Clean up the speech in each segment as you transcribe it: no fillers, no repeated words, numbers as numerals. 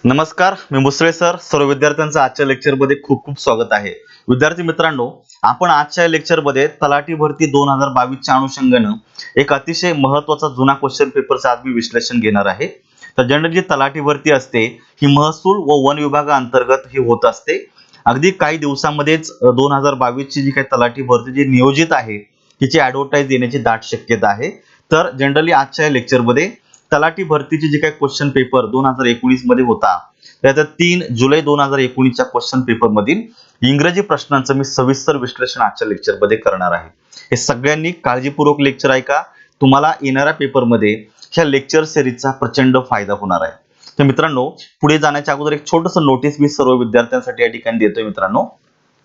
नमस्कार, मी मुसळे सर. सर्व विद्यार्थ्यांचं आजच्या लेक्चरमध्ये खूप खूप स्वागत आहे. विद्यार्थी मित्रांनो, आपण आजच्या लेक्चरमध्ये तलाठी भरती 2022 च्या अनुषंगाने एक अतिशय महत्त्वाचा जुना क्वेश्चन पेपरचं आज मी विश्लेषण घेणार आहे. तर जनरली तलाठी भरती असते ही महसूल व वन विभागाअंतर्गत ही होत असते. अगदी काही दिवसांमध्येच 2022 ची जी काही तलाठी भरती जी नियोजित आहे तिची ॲडव्हर्टाइज येण्याची दाट शक्यता आहे. तर जनरली आजच्या लेक्चरमध्ये तलाठी भरतीची जी काही क्वेश्चन पेपर 2019 मध्ये होता त्याचा 3 जुलै 2019 च्या क्वेश्चन पेपर मधील इंग्रजी प्रश्नांचं मी सविस्तर विश्लेषण आजच्या लेक्चर मध्ये करणार आहे. हे सगळ्यांनी काळजीपूर्वक लेक्चर ऐका. तुम्हाला येणाऱ्या पेपर मध्ये ह्या लेक्चर सिरीजचा प्रचंड फायदा होणार आहे. तर मित्रांनो, पुढे जाण्याच्या अगोदर एक छोटंसं नोटीस मी सर्व विद्यार्थ्यांसाठी या ठिकाणी देतोय मित्रांनो,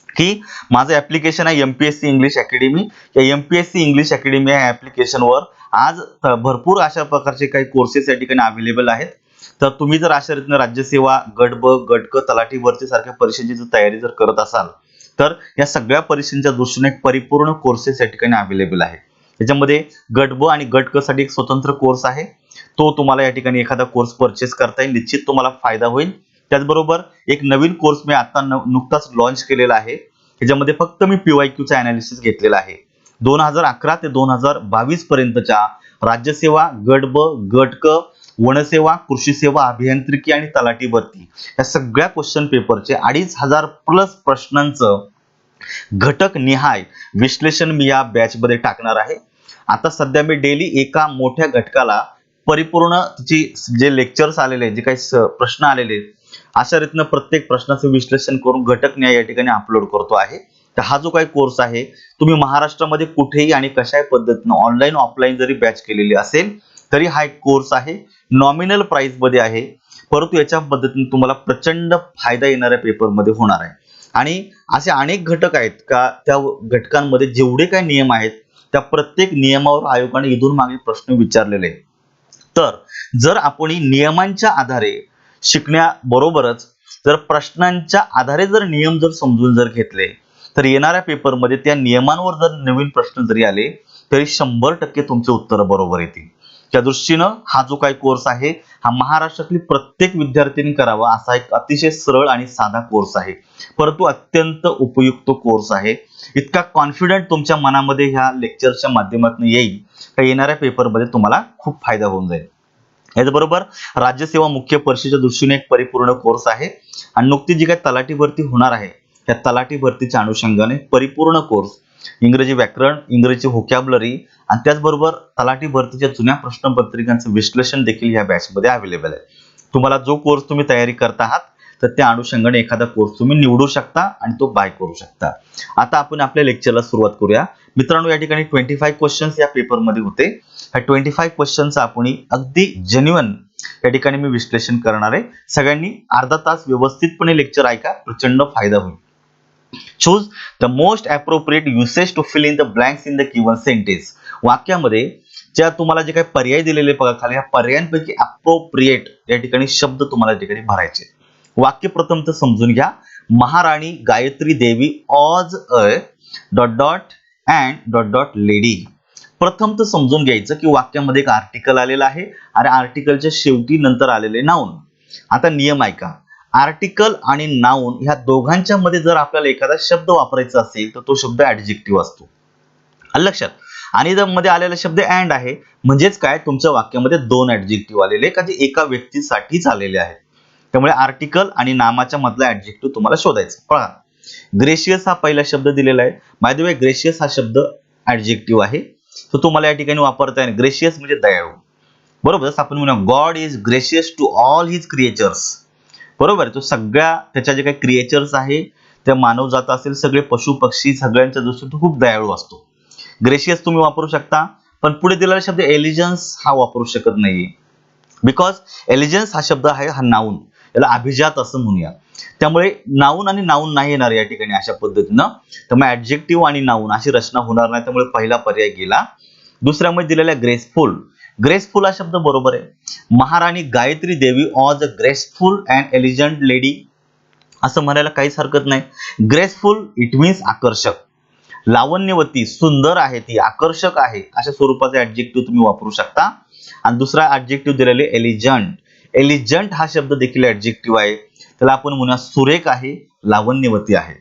की माझं ऍप्लिकेशन आहे एमपीएससी इंग्लिश अकॅडमी. या एमपीएससी इंग्लिश अकॅडमी या ऍप्लिकेशनवर आज भरपूर अशा प्रकारचे काही कोर्सेस या ठिकाणी अवेलेबल आहेत. तर तुम्ही जर अशा रीतीने राज्यसेवा, गट ब, गट क, तलाठी भरती सारख्या परीक्षेची तयारी जर करत असाल तर या सगळ्या परीक्षांच्या दृष्टीने एक परिपूर्ण कोर्सेस या ठिकाणी अवेलेबल आहे. त्याच्यामध्ये गट ब आणि गट क साठी एक स्वतंत्र कोर्स आहे. तो तुम्हाला या ठिकाणी एखादा कोर्स परचेस करता येईल, निश्चित तुम्हाला फायदा होईल. त्याचबरोबर एक नवीन कोर्स मी आता नुकताच लॉन्च केलेला आहे. त्याच्यामध्ये फक्त मी पीवायक्यूचा अनालिसिस घेतलेला आहे. 2011 ते 2022 पर्यंतच्या राज्यसेवा, गट ब, गट क, वनसेवा, कृषी सेवा, अभियांत्रिकी आणि तलाठी भरती या सगळ्या क्वेश्चन पेपरचे 2500 प्लस प्रश्नांचं घटक निहाय विश्लेषण मी या बॅच मध्ये टाकणार आहे. आता सध्या मी डेली एका मोठ्या घटकाला परिपूर्ण जे लेक्चर्स आलेले, जे काही प्रश्न आलेले, अशा रीतीने प्रत्येक प्रश्नाचं विश्लेषण करून घटक न्याय या ठिकाणी अपलोड करतो आहे. तर हा जो काही कोर्स आहे तुम्ही महाराष्ट्रामध्ये कुठेही आणि कशाही पद्धतीने ऑनलाईन ऑफलाईन जरी बॅच केलेली असेल तरी हा एक कोर्स आहे. नॉमिनल प्राइस मध्ये आहे, परंतु याच्या पद्धतीने तुम्हाला प्रचंड फायदा येणाऱ्या पेपर मध्ये होणार आहे. आणि असे अनेक घटक आहेत का त्या घटकांमध्ये जेवढे काही नियम आहेत त्या प्रत्येक नियमावर आयोगाने इथून मागे प्रश्न विचारलेले आहेत. तर जर आपण नियमांच्या आधारे शिकण्याबरोबरच जर प्रश्नांच्या आधारे जर नियम जर समजून जर घेतले तर येणाऱ्या पेपरमध्ये त्या नियमांवर जर नवीन प्रश्न जरी आले तरी 100% तुमचे उत्तर बरोबर येतील. त्या दृष्टीनं हा जो काही कोर्स आहे हा महाराष्ट्रातील प्रत्येक विद्यार्थ्यांनी करावा असा एक अतिशय सरळ आणि साधा कोर्स आहे, परंतु अत्यंत उपयुक्त कोर्स आहे. इतका कॉन्फिडंट तुमच्या मनामध्ये ह्या लेक्चरच्या माध्यमातून येईल का येणाऱ्या पेपरमध्ये तुम्हाला खूप फायदा होऊन जाईल. याचबरोबर राज्यसेवा मुख्य परीक्षेच्या दृष्टीने एक परिपूर्ण कोर्स आहे आणि नुकतीच जी काही तलाठी भरती होणार आहे त्या तलाठी भरतीच्या अनुषंगाने परिपूर्ण कोर्स, इंग्रजी व्याकरण, इंग्रजी व्होकॅब्युलरी आणि त्याचबरोबर तलाठी भरतीच्या जुन्या प्रश्नपत्रिकांचं विश्लेषण देखील या बॅच मध्ये अवेलेबल आहे. तुम्हाला जो कोर्स तुम्ही तयारी करत आहात तर त्या अनुषंगाने एखादा कोर्स तुम्ही निवडू शकता आणि तो बाय करू शकता. आता आपण आपल्या लेक्चरला सुरुवात करूया. मित्रांनो, या ठिकाणी 25 क्वेश्चन्स या पेपर मध्ये होते. ह्या 25 क्वेश्चनचं आपण अगदी जेन्युइन या ठिकाणी मी विश्लेषण करणार आहे. सगळ्यांनी अर्धा तास व्यवस्थितपणे लेक्चर ऐका, प्रचंड फायदा होईल. Choose the most appropriate usage to fill in the blanks in the given sentence. वाक्यामध्ये ज्या तुम्हाला जे काही पर्याय दिलेले बघा खाली, या पर्यायांपैकी अप्रोप्रिएट या ठिकाणी शब्द तुम्हाला या ठिकाणी भरायचे. वाक्य प्रथम तर समजून घ्या. महाराणी Gayatri Devi was a dot dot and dot dot lady. प्रथम तर समजून घ्यायचं की वाक्यामध्ये एक आर्टिकल आलेला आहे आणि आर्टिकलच्या शेवटी नंतर आलेले नाउन. आता नियम ऐका. आर्टिकल आणि नाउन ह्या दोघांच्या मध्ये जर आपल्याला एखादा शब्द वापरायचा असेल तर तो शब्द ऍडजेक्टिव्ह असतो. लक्षात. आणि जर मध्ये आलेला शब्द अँड आहे म्हणजेच काय, तुमच्या वाक्यामध्ये दोन ऍडजेक्टिव्ह आलेले का जे एका व्यक्तीसाठीच आलेले आहेत. त्यामुळे आर्टिकल आणि नामाच्या मधला ऍडजेक्टिव्ह तुम्हाला शोधायचा. पहा, ग्रेशियस हा पहिला शब्द दिलेला आहे. बाय द वे, ग्रेशियस हा शब्द ऍडजेक्टिव्ह आहे, तो तुम्हाला या ठिकाणी वापरता येईल. ग्रेशियस म्हणजे दयाळू, बरोबर. जसं आपण म्हणू God is gracious to all his creatures, बरोबर. तो सगळ्या त्याच्या जे काही क्रिएचर्स आहे, त्या मानवजात असेल, सगळे पशु पक्षी, सगळ्यांच्या दृष्टीने तो खूप दयाळू असतो. ग्रेशियस तुम्ही वापरू शकता, पण पुढे दिलेला शब्द एलिजन्स हा वापरू शकत नाहीये. बिकॉज एलिजन्स हा शब्द आहे, हा नाऊन, याला अभिजात असं म्हणूया. त्यामुळे नाऊन आणि नाऊन नाही येणार या ठिकाणी अशा पद्धतीनं. त्यामुळे ऍडजेक्टिव्ह आणि नाऊन अशी रचना होणार नाही, त्यामुळे पहिला पर्याय गेला. दुसऱ्यामध्ये दिलेला ग्रेसफुल. ग्रेसफुल हा शब्द बरोबर आहे. महाराणी Gayatri Devi was a graceful and एलिजंट lady असं म्हणायला काहीच हरकत नाही. ग्रेसफुल इट मीन्स आकर्षक, लावण्यवती, सुंदर आहे ती, आकर्षक आहे, अशा स्वरूपाचे ऍडजेक्टिव्ह तुम्ही वापरू शकता. आणि दुसरा ऍडजेक्टिव्ह दिलेले एलिजंट. एलिजंट हा शब्द देखील ऍडजेक्टिव्ह आहे. त्याला आपण म्हणूया सुरेख आहे, लावण्यवती आहे.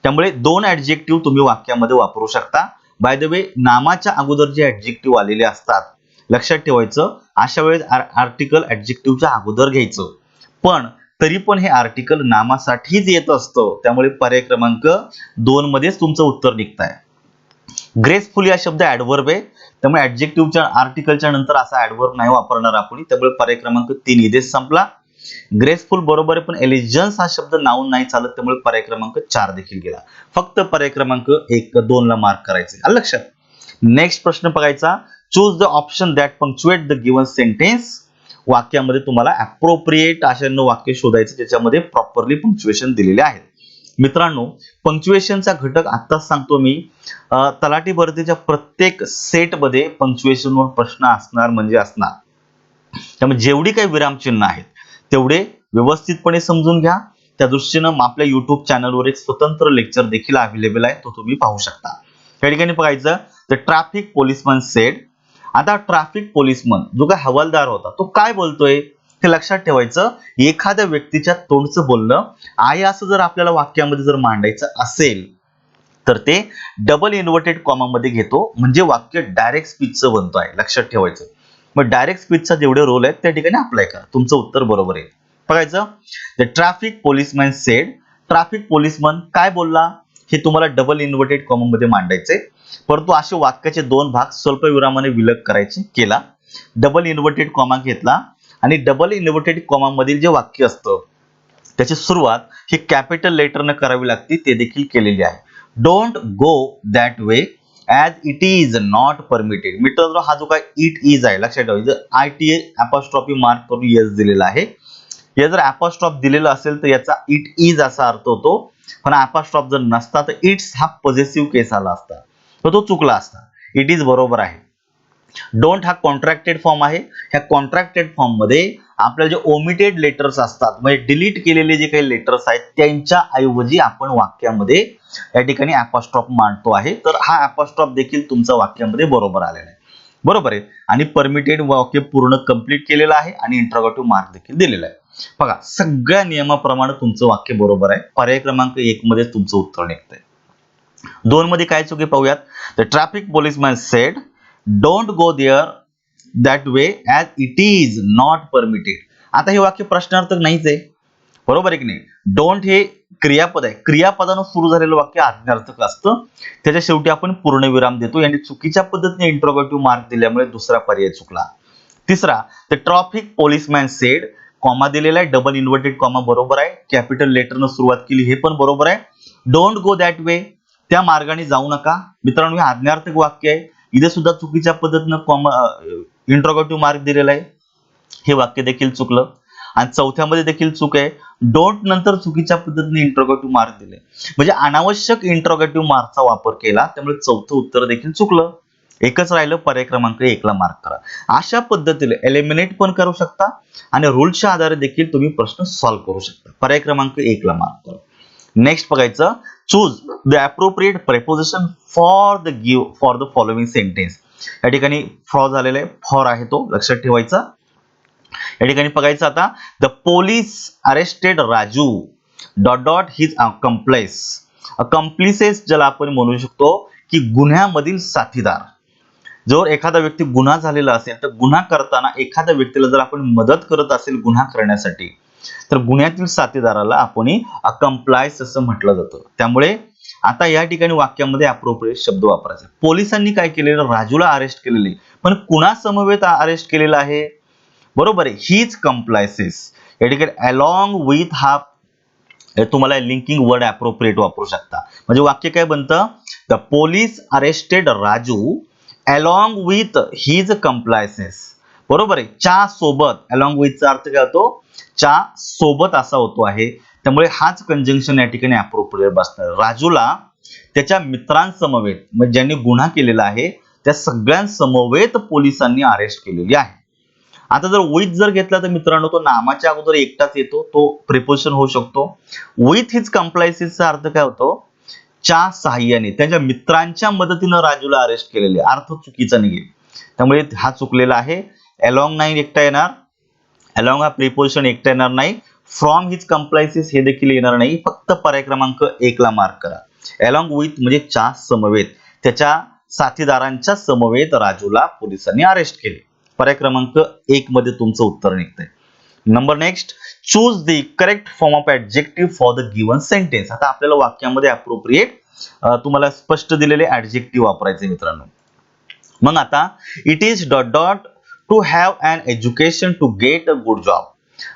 त्यामुळे दोन ऍडजेक्टिव्ह तुम्ही वाक्यामध्ये वापरू शकता. बाय द वे, नामाच्या अगोदर जे ऍडजेक्टिव्ह आलेले असतात, लक्षात ठेवायचं, अशा वेळेस आर्टिकल ऍडजेक्टिव्हच्या अगोदर घ्यायचं. पण तरी पण हे आर्टिकल नामासाठीच येत असतं. त्यामुळे पर्याय क्रमांक 2 मध्येच तुमचं उत्तर निघतंय. ग्रेसफुल या शब्द ऍडव्हर्ब आहे, त्यामुळे ऍडजेक्टिव्हच्या आर्टिकलच्या नंतर असा ऍडव्हर्ब नाही वापरणार आपण. त्यामुळे पर्याय क्रमांक 3 इथेच संपला. ग्रेसफुल बरोबर आहे, पण एलिजन्स हा शब्द नाऊन नाही चालत, त्यामुळे पर्याय क्रमांक 4 देखील गेला. फक्त पर्याय क्रमांक 1, 2 ला मार्क करायचे. आलं लक्षात? नेक्स्ट प्रश्न बघायचा. Choose the option that punctuate the given sentence. वाक्यामध्ये तुम्हाला अप्रोप्रिएट अशा वाक्य शोधायचं ज्याच्यामध्ये प्रॉपरली पंक्च्युएशन दिलेले आहेत. मित्रांनो, पंक्च्युएशनचा घटक आत्ताच सांगतो मी. तलाठी भरतीच्या प्रत्येक सेटमध्ये पंक्च्युएशनवर प्रश्न असणार म्हणजे असणार. त्यामुळे जेवढी काही विरामचिन्ह आहेत तेवढे व्यवस्थितपणे समजून घ्या. त्या दृष्टीनं आपल्या युट्यूब चॅनलवर एक स्वतंत्र लेक्चर देखील अवेलेबल आहे, तो तुम्ही पाहू शकता. त्या ठिकाणी बघायचं, द ट्रॅफिक पोलिसमन सेड. आता ट्रॅफिक पोलिसमन जो काय हवालदार होता तो काय बोलतोय हे लक्षात ठेवायचं. एखाद्या व्यक्तीच्या तोंडचं बोलणं आहे असं जर आपल्याला वाक्यामध्ये जर मांडायचं असेल तर ते डबल इन्व्हर्टेड कॉमा मध्ये घेतो, म्हणजे वाक्य डायरेक्ट स्पीचचं बनतो आहे. लक्षात ठेवायचं. मग डायरेक्ट स्पीचचा जेवढे रोल आहेत त्या ठिकाणी अप्लाय करा. तुमचं उत्तर बरोबर आहे. बघायचं, the traffic policeman sed. Traffic policeman काय बोलला हे तुम्हाला डबल इन्व्हर्टेड कॉमा मध्ये मांडायचे. परंतु असे वाक्याचे दोन भाग स्वल्पविरामाने विलग करायचे. केला, डबल इन्व्हर्टेड कॉमा घेतला आणि डबल इन्व्हर्टेड कॉमा मधील जे वाक्य असतं त्याची सुरुवात ही कॅपिटल लेटरने करावी लागते, ते देखील केलेली आहे. Don't go that way as it is not permitted. मित्रांनो, हा जो काय इट इज आहे लक्षात ठेवायचं. ITA अपॉस्ट्रॉफी मार्क करून येस दिलेला आहे. या जर अपॉस्ट्रॉफ दिलेला असेल तर याचा इट इज असा अर्थ होतो, पण अपॉस्ट्रॉफ जर नसता तर इट्स हा पॉझिटिव्ह केस आला असता, तर तो चुकला असता. इट इज बरोबर आहे. डोंट हा कॉन्ट्रॅक्टेड फॉर्म आहे. ह्या कॉन्ट्रॅक्टेड फॉर्म मध्ये आपल्याला जे ओमिटेड लेटर्स असतात, म्हणजे डिलीट केलेले जे काही लेटर्स आहेत त्यांच्या ऐवजी आपण वाक्यामध्ये या ठिकाणी अपॉस्ट्रॉफ मांडतो आहे. तर हा अपॉस्ट्रॉफ देखील तुमच्या वाक्यामध्ये बरोबर आलेला आहे. बरोबर आहे. आणि परमिटेड वाक्य पूर्ण कंप्लीट केलेलं आहे आणि इंट्रोगेटिव्ह मार्क देखील दिलेला आहे. बघा, सगळ्या नियमाप्रमाणे तुमचं वाक्य बरोबर आहे. पर्याय क्रमांक 1 मध्ये तुमचं उत्तर निघतंय. 2 मध्ये काय चुकी पाहूयात. The traffic policeman said don't go there that way as it is not permitted. आता हे वाक्य प्रश्नार्थक नाहीच आहे, बरोबर आहे की नाही. डोंट हे क्रियापद आहे. क्रियापदानं सुरू झालेलं वाक्य आज्ञार्थक असतं. त्याच्या शेवटी आपण पूर्णविराम देतो. यांनी चुकीच्या पद्धतीने इंट्रोगेटिव्ह मार्क दिल्यामुळे दुसरा पर्याय चुकला. तिसरा, the traffic policeman sed, comma दिलेला आहे, डबल इन्व्हर्टेड कॉमा बरोबर आहे. कॅपिटल लेटरनं सुरुवात केली हे पण बरोबर आहे. डोंट गो दॅट वे, त्या मार्गाने जाऊ नका. मित्रांनो, हे आज्ञार्थक वाक्य आहे. इथे सुद्धा चुकीच्या पद्धतीनं कॉमा इंट्रोगेटिव्ह मार्क दिलेला आहे, हे वाक्य देखील चुकलं. आणि चौथ्यामध्ये देखील चूक आहे. डोंट नंतर चुकीच्या पद्धतीने इंट्रोगेटिव्ह मार्क दिले, म्हणजे अनावश्यक इंट्रोगेटिव्ह मार्कचा वापर केला, त्यामुळे चौथं उत्तर देखील चुकलं. एकच राहिलं, पर्याय क्रमांक 1 ला मार्क करा. अशा पद्धतीने एलिमिनेट पण करू शकता आणि रूल्सच्या आधारे देखील तुम्ही प्रश्न सॉल्व्ह करू शकता. पर्याय क्रमांक 1 ला मार्क करा. नेक्स्ट बघायचं, choose the appropriate preposition for the following sentence. या ठिकाणी फॉर झालेला आहे, फॉर आहे तो लक्षात ठेवायचा. या ठिकाणी बघायचं आता, the police arrested Raju dot dot his accomplice. Accomplices ज्याला आपण म्हणू शकतो की गुन्ह्यामधील साथीदार. जर एखादा व्यक्ती गुन्हा झालेला असेल तर गुन्हा करताना एखाद्या व्यक्तीला जर आपण मदत करत असेल गुन्हा करण्यासाठी, तर गुन्ह्यातील साथीदाराला आपण अकम्प्लाइस असं म्हटलं जातं. त्यामुळे आता या ठिकाणी वाक्यामध्ये अप्रोप्रिएट शब्द वापरायचा. पोलिसांनी काय केलेलं, राजूला अरेस्ट केलेले, पण कुणा समवेत अरेस्ट केलेलं आहे, बरोबर आहे, हीच कंप्लायसेस. या ठिकाणी अलॉंग विथ हा तुम्हाला लिंकिंग वर्ड अप्रोप्रिएट वापरू शकता. म्हणजे वाक्य काय बनतं, the police arrested Raju along with his compliances. बरोबर आहे. च्या सोबत, अलॉंग विथचा अर्थ काय होतो, च्या सोबत असा होतो आहे. त्यामुळे हाच कंजंक्शन या ठिकाणी अप्रोप्रिएट बसणार. राजूला त्याच्या मित्रांसमवेत, म्हणजे ज्यांनी गुन्हा केलेला आहे त्या सगळ्यांसमवेत पोलिसांनी अरेस्ट केलेली आहे. आता जर विथ जर घेतला तर मित्रांनो तो नामाच्या अगोदर एकटाच येतो, तो प्रिपोजिशन होऊ शकतो. विथ हिज कंप्लायसेसचा अर्थ काय होतो, च्या सहाय्याने, त्यांच्या मित्रांच्या मदतीनं राजूला अरेस्ट केलेले, अर्थ चुकीचा निघेल. त्यामुळे हा चुकलेला आहे. अलॉंग नाही एकटा येणार, अलॉंग हा प्रिपोजिशन एकटा येणार नाही. फ्रॉम हिज कंप्लायन्सेस हे देखील येणार नाही. फक्त पर्याय क्रमांक 1 ला मार्क करा. अलॉंग विथ म्हणजे च्या समवेत, त्याच्या साथीदारांच्या समवेत राजूला पोलिसांनी अरेस्ट केले. पर्याय क्रमांक 1 मध्ये तुमचं उत्तर निघतंय. Number next, choose the correct form of adjective for the given sentence. आता आपल्याला वाक्यामध्ये अप्रोप्रिएट तुम्हाला स्पष्ट दिलेले ऍडजेक्टिव्ह वापरायचे मित्रांनो. मग आता it is dot dot to have an education to get a good job.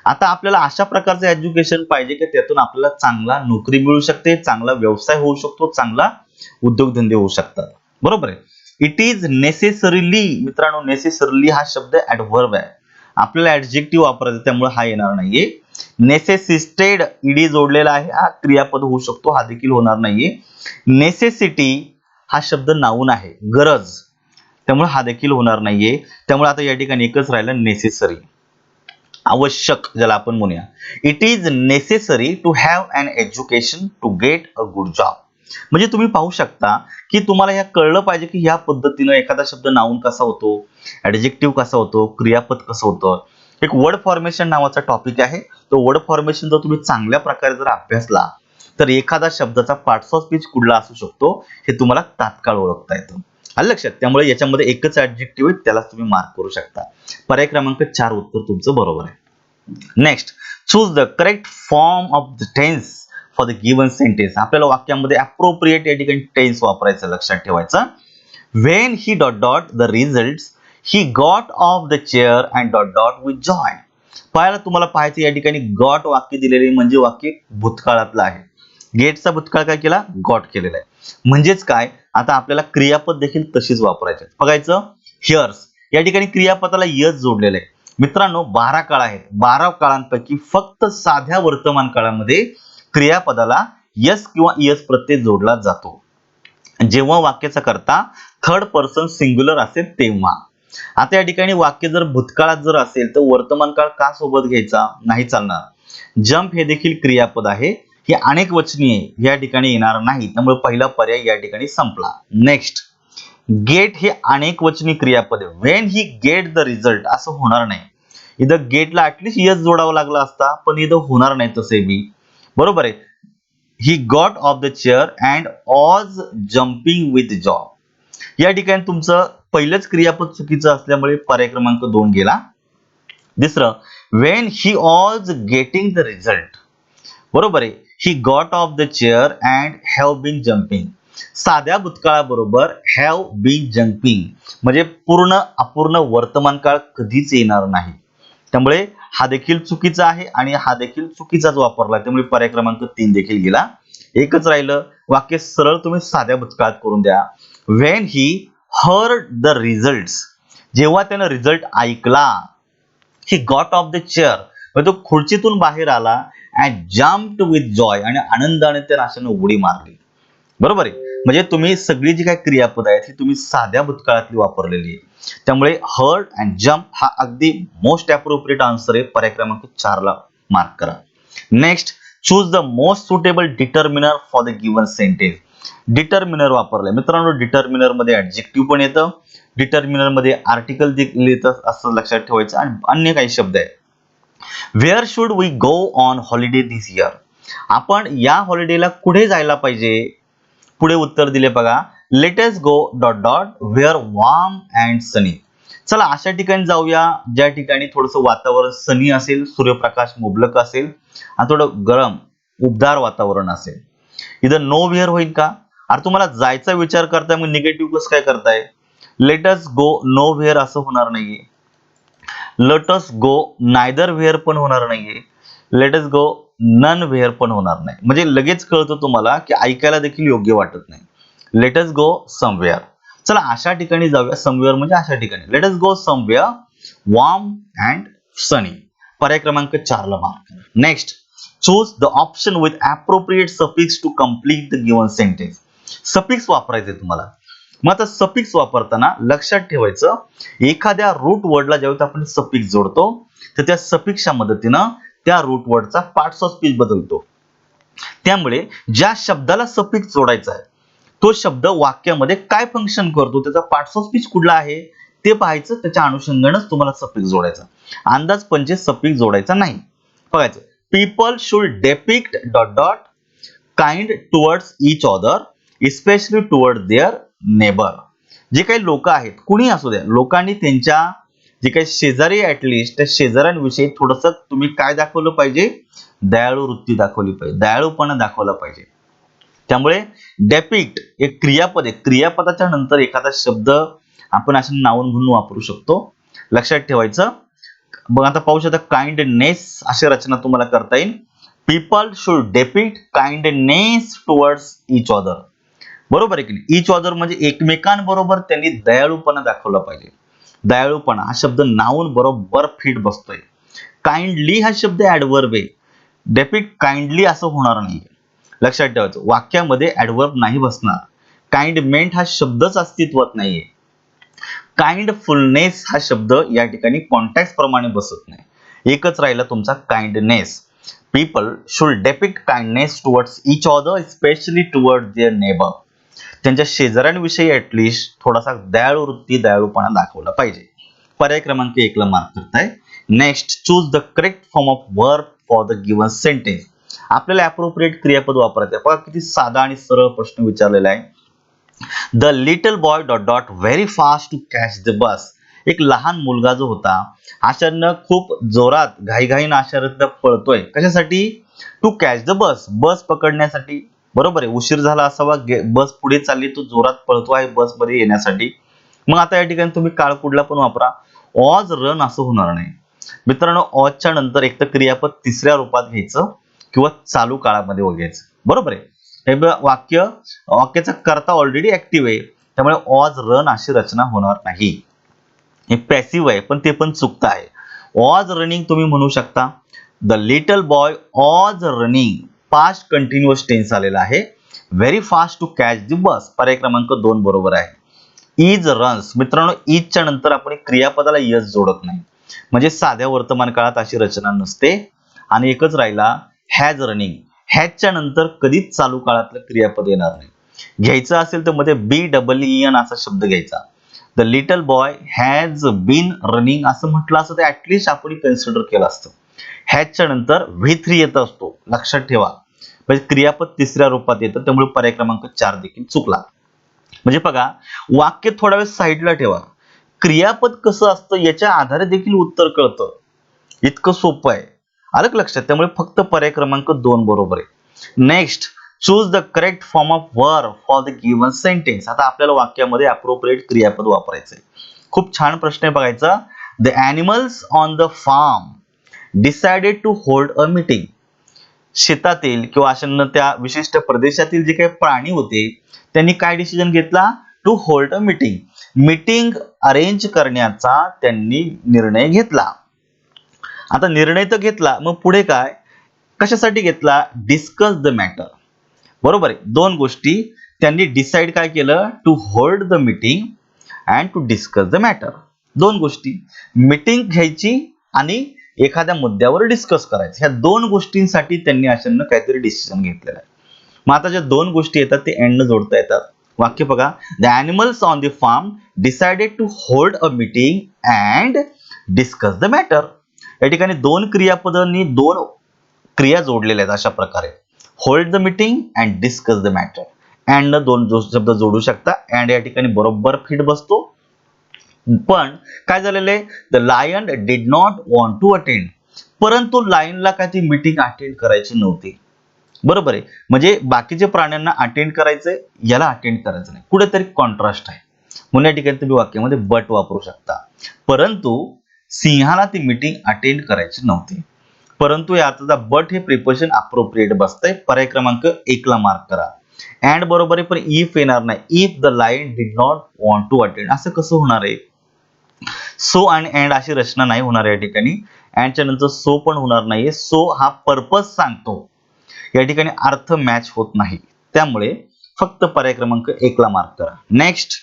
आता आपल्याला अशा प्रकारचं एज्युकेशन पाहिजे की त्यातून आपल्याला चांगला नोकरी मिळू शकते, चांगला व्यवसाय होऊ शकतो, चांगला उद्योगधंदे होऊ शकतात. बरोबर आहे. इट इज नेसेसरीली, मित्रांनो नेसेसरीली हा शब्द ऍडव्हर्ब आहे. आपल्याला ऍडजेक्टिव्ह वापरायचं त्यामुळे हा येणार नाहीये. नेसेसिटेड ईडी जोडलेला आहे, हा क्रियापद होऊ शकतो, हा देखील होणार नाहीये. नेसेसिटी हा शब्द नाऊन आहे, गरज, त्यामुळे हा देखील होणार नाहीये. त्यामुळे आता या ठिकाणी एकच राहिलं नेसेसरी, आवश्यक ज्याला आपण म्हणूया. It is necessary to have an education to get a good job. म्हणजे तुम्ही पाहू शकता की तुम्हाला हे कळलं पाहिजे की ह्या पद्धतीनं एखादा शब्द नाऊन कसा होतो, ऍडजेक्टिव्ह कसा होतो, क्रियापद कसं होतं. एक वर्ड फॉर्मेशन नावाचा टॉपिक आहे. तो वर्ड फॉर्मेशन जर तुम्ही चांगल्या प्रकारे जर अभ्यासला तर एखादा शब्दाचा पार्ट्स ऑफ स्पीच कुठला असू शकतो हे तुम्हाला तात्काळ ओळखता येतं. आलं लक्षात. त्यामुळे याच्यामध्ये एकच ऍडजेक्टिव्ह आहे, त्याला तुम्ही मार्क करू शकता. पर्याय क्रमांक 4 उत्तर तुमचं बरोबर आहे. Next, choose the correct form of the tense for the given sentence. आपल्याला वाक्यामध्ये अप्रोप्रिएट या ठिकाणी टेन्स वापरायचं, लक्षात ठेवायचं. When he dot dot the results he got off the chair and dot dot with joy. पाहायला तुम्हाला पाहायचं या ठिकाणी गॉट वाक्य दिलेले म्हणजे वाक्य भूतकाळातलं आहे. गेटचा भूतकाळ काय केला, गॉट केलेला आहे. म्हणजेच काय, आता आपल्याला क्रियापद देखील तशीच वापरायचे. बघायचं, हिअर्स या ठिकाणी क्रियापदाला यस जोडलेलं आहे. मित्रांनो 12 काळ आहेत. 12 काळांपैकी फक्त साध्या वर्तमान काळामध्ये क्रियापदाला यस किंवा यस प्रत्यय जोडला जातो जेव्हा वाक्याचा कर्ता थर्ड पर्सन सिंग्युलर असेल तेव्हा. आता या ठिकाणी वाक्य जर भूतकाळात जर असेल तर वर्तमान काळ का सोबत घ्यायचा, नाही चालणार. जंप हे देखील क्रियापद आहे, हे अनेक वचनी आहे, या ठिकाणी येणार नाही. त्यामुळे पहिला पर्याय या ठिकाणी संपला. नेक्स्ट, गेट हे अनेक वचनी क्रियापद आहे. When he get the result असं होणार नाही. इथं गेटला ऍटलिस्ट यस जोडावा लागला असता, पण इथं होणार नाही तसे बी. बरोबर आहे. He got off the chair and was jumping with Joy. या ठिकाणी तुमचं पहिलंच क्रियापद चुकीचं असल्यामुळे पर्याय क्रमांक 2 गेला. दुसरं, when he was getting the result. बरोबर आहे. He got off the chair and have been jumping. साध्या भूतकाळाबरोबर हॅव बीन जम्पिंग म्हणजे पूर्ण अपूर्ण वर्तमान काळ कधीच येणार नाही. त्यामुळे हा देखील चुकीचा आहे आणि हा देखील चुकीचाच वापरला. त्यामुळे पर्याय क्रमांक 3 देखील गेला. एकच राहिलं. वाक्य सरळ तुम्ही साध्या भूतकाळात करून द्या. When he heard the results, जेव्हा त्यानं रिझल्ट ऐकला. ही गॉट ऑफ द चेअर म्हणजे तो खुर्चीतून बाहेर आला अँड जम्प्ड विथ जॉय आणि आनंदाने त्या राशाने उडी मारली. बरोबर आहे. म्हणजे तुम्ही सगळी जी काही क्रियापद आहेत ही तुम्ही साध्या भूतकाळातली वापरलेली आहे. त्यामुळे हर्ड अँड जम्प हा अगदी मोस्ट अप्रोप्रिएट आन्सर आहे. पर्याय क्रमांक 4 ला मार्क करा. Next, choose the most suitable determiner for the given sentence. Determiner वापरलंय मित्रांनो. डिटर्मिनर मध्ये ऍडजेक्टिव्ह पण येतं, डिटर्मिनर मध्ये आर्टिकल देखील येतं, असं लक्षात ठेवायचं. आणि अन्य काही शब्द आहेत. Where should we go on holiday this year. आपण या हॉलिडेला कुठे जायला पाहिजे. पुढे उत्तर दिले बघा. Let us go dot dot where warm and sunny. चला अशा ठिकाणी जाऊया ज्या ठिकाणी थोडंसं वातावरण सनी असेल, सूर्यप्रकाश मुबलक असेल आणि थोडं गरम उबदार वातावरण असेल. इथं नो वेअर होईल का. अरे तुम्हाला जायचा विचार करताय मग निगेटिव्ह कसं काय करताय. Late us go know where असं होणार नाहीये. लेट अस गो नायदर वेअर पण होणार नाहीये. लेट अस गो नन वेअर पण होणार नाही. म्हणजे लगेच कळतं तुम्हाला की ऐकायला देखील योग्य वाटत नाही. Let us go somewhere. चला अशा ठिकाणी जाऊया. समवेअर म्हणजे अशा ठिकाणी. Let us go somewhere warm and sunny. पर्याय क्रमांक 4 ला mark. Next, choose the option with appropriate suffix to complete the given sentence. Suffix वापरायचे तुम्हाला. मग आता सफिक्स वापरताना लक्षात ठेवायचं, एखाद्या रूट वर्डला ज्यावेळेस आपण सफिक्स जोडतो तर त्या सफिक्सच्या मदतीनं त्या रूट वर्डचा पार्ट्स ऑफ स्पीच बदलतो. त्यामुळे ज्या शब्दाला सफिक्स जोडायचा आहे तो शब्द वाक्यामध्ये काय फंक्शन करतो, त्याचा पार्ट्स ऑफ स्पीच कुठला आहे ते पाहायचं, त्याच्या अनुषंगानेच तुम्हाला सफिक्स जोडायचा. अंदाज पंचे सफिक्स जोडायचा नाही. बघायचं people should depict dot dot kind towards each other especially toward their neighbour. जे काही लोक आहेत कुणी असू द्या, लोकांनी त्यांच्या जे काही शेजारी ऍटलिस्ट त्या शेजाऱ्यांविषयी थोडस तुम्ही काय दाखवलं पाहिजे, दयाळू वृत्ती दाखवली पाहिजे, दयाळूपणा दाखवला पाहिजे. त्यामुळे डेपिक्ट एक क्रियापद आहे, क्रियापदाच्या नंतर एखादा शब्द आपण असे नाऊन म्हणून वापरू शकतो, लक्षात ठेवायचं. मग आता पाहू शकता काइंडनेस अशी रचना तुम्हाला करता येईल. People should depict kindness towards each other. बरोबर आहे की नाही. इच अदर म्हणजे एकमेकांबरोबर त्यांनी दयाळूपणा दाखवला पाहिजे. दयाळूपणा हा शब्द नाऊन बरोबर फिट बसतोय. काइंडली हा शब्द ऍडव्हर्ब आहे. डेपिक्ट काइंडली असं होणार नाही, लक्षात ठेवायचं. वाक्यामध्ये ऍडव्हर्ब नाही बसणार. काइंडमेंट हा शब्दच अस्तित्वात नाहीये. काइंडफुलनेस हा शब्द या ठिकाणी कॉन्टॅक्ट प्रमाणे बसत नाही. एकच राहिला तुमचा kindness. People should depict kindness towards each other specially toward their neighbour. त्यांच्या शेजाऱ्यांविषयी ऍटलिस्ट थोडासा दयाळू वृत्ती, दयाळूपणा दाखवला पाहिजे. पर्याय क्रमांक 1 ला मार्क करताय. Next choose the correct form of verb for the given sentence. आपल्याला अप्रोप्रिएट क्रियापद वापरायचं आहे. बघा किती साधा आणि सरळ प्रश्न विचारलेला आहे. The little boy dot dot very fast to catch the bus. एक लहान मुलगा जो होता अशानं खूप जोरात घाईघाईनं अशानं पळतोय, कशासाठी, टू कॅच द बस, बस पकडण्यासाठी. बरोबर आहे, उशीर झाला असावा, बस पुढे चालली, तो जोरात पळतो आहे बस मध्ये येण्यासाठी. मग आता या ठिकाणी तुम्ही काळकुडला पण वापरा. ऑज रन असं होणार नाही मित्रांनो. ऑजच्या नंतर एक तर क्रियापद तिसऱ्या रूपात घ्यायचं किंवा चालू काळामध्ये घ्यायचं. बरोबर आहे. हे वाक्याचा कर्ता ऑलरेडी ऍक्टिव्ह आहे, त्यामुळे ऑज रन अशी रचना होणार नाही. हे पॅसिव्ह आहे पण ते पण चुकतं आहे. ऑज रनिंग तुम्ही म्हणू शकता. The little boy was running, past continuous tense आलेला आहे. Very fast to catch the bus, पर्याय क्रमांक 2 बरोबर आहे. इज रन्स मित्रांनो, इजच्या नंतर आपण क्रियापदाला यस जोडत नाही, म्हणजे साध्या वर्तमान काळात अशी रचना नसते. आणि एकच राहिला हॅज रनिंग. हॅजच्या नंतर कधीच चालू काळातलं क्रियापद येणार नाही. घ्यायचं असेल तर मध्ये BEEN असा शब्द घ्यायचा. The little boy has been running असं म्हटलं असतं तर ऍटलिस्ट आपण कन्सिडर केलं असतं. हॅजच्या नंतर V3 येत असतो, लक्षात ठेवा. म्हणजे क्रियापद तिसऱ्या रूपात येतं, त्यामुळे पर्याय क्रमांक 4 देखील चुकला. म्हणजे बघा वाक्य थोडा वेळ साईडला ठेवा. क्रियापद कसं असतं याच्या आधारे देखील उत्तर कळतं. इतकं सोपं आहे, आलं लक्षात. त्यामुळे फक्त पर्याय क्रमांक 2 बरोबर आहे. Next choose the correct form of verb for the given sentence. आता आपल्याला वाक्यामध्ये अप्रोप्रिएट क्रियापद वापरायचंय. खूप छान प्रश्न आहे बघायचा. The animals on the farm decided to hold a meeting. शेतातील किंवा अशांना त्या विशिष्ट प्रदेशातील जे काही प्राणी होते त्यांनी काय डिसिजन घेतला, to hold a meeting. Meeting arrange करण्याचा त्यांनी निर्णय घेतला. आता निर्णय तर घेतला, मग पुढे काय, कशासाठी घेतला, डिस्कस द मॅटर. बरोबर आहे. दोन गोष्टी त्यांनी डिसाइड काय केलं, to hold the meeting and to discuss the matter. दोन गोष्टी, मीटिंग घ्यायची आणि एखाद्या मुद्द्यावर डिस्कस करायचं, ह्या दोन गोष्टींसाठी त्यांनी अशांना काहीतरी डिसिजन घेतलेला आहे. मग आता ज्या दोन गोष्टी येतात ते एंड जोडता येतात. वाक्य बघा, the animals on the farm decided to hold a meeting and discuss the matter. या ठिकाणी दोन क्रियापदांनी दोन क्रिया जोडलेल्या आहेत अशा प्रकारे. Hold the meeting and discuss the matter. And दोन शब्द जोडू शकता. अँड या ठिकाणी बरोबर फिट बसतो. पण काय झालेलं आहे, the lion did not want to attend. परंतु लायनला काय ती मीटिंग अटेंड करायची नव्हती. बरोबर आहे. म्हणजे बाकीच्या प्राण्यांना अटेंड करायचंय, याला अटेंड करायचं नाही, कुठेतरी कॉन्ट्रास्ट आहे. म्हणून या ठिकाणी तुम्ही वाक्यामध्ये बट वापरू शकता. परंतु सिंहाला ती मीटिंग अटेंड करायची नव्हती. परंतु याचा बट हे प्रिपोजिशन अप्रोप्रिएट बसतंय. पर्याय क्रमांक 1 ला मार्क करा. अँड बरोबर आहे, पण इफ येणार नाही. If the lion did not want to attend असं कसं होणार आहे. सो आणि अँड अशी रचना नाही होणार या ठिकाणी. अँडच्या नंतर सो पण होणार नाहीये. सो हा पर्पज सांगतो, या ठिकाणी अर्थ मॅच होत नाही. त्यामुळे फक्त पर्याय क्रमांक 1 ला मार्क करा. Next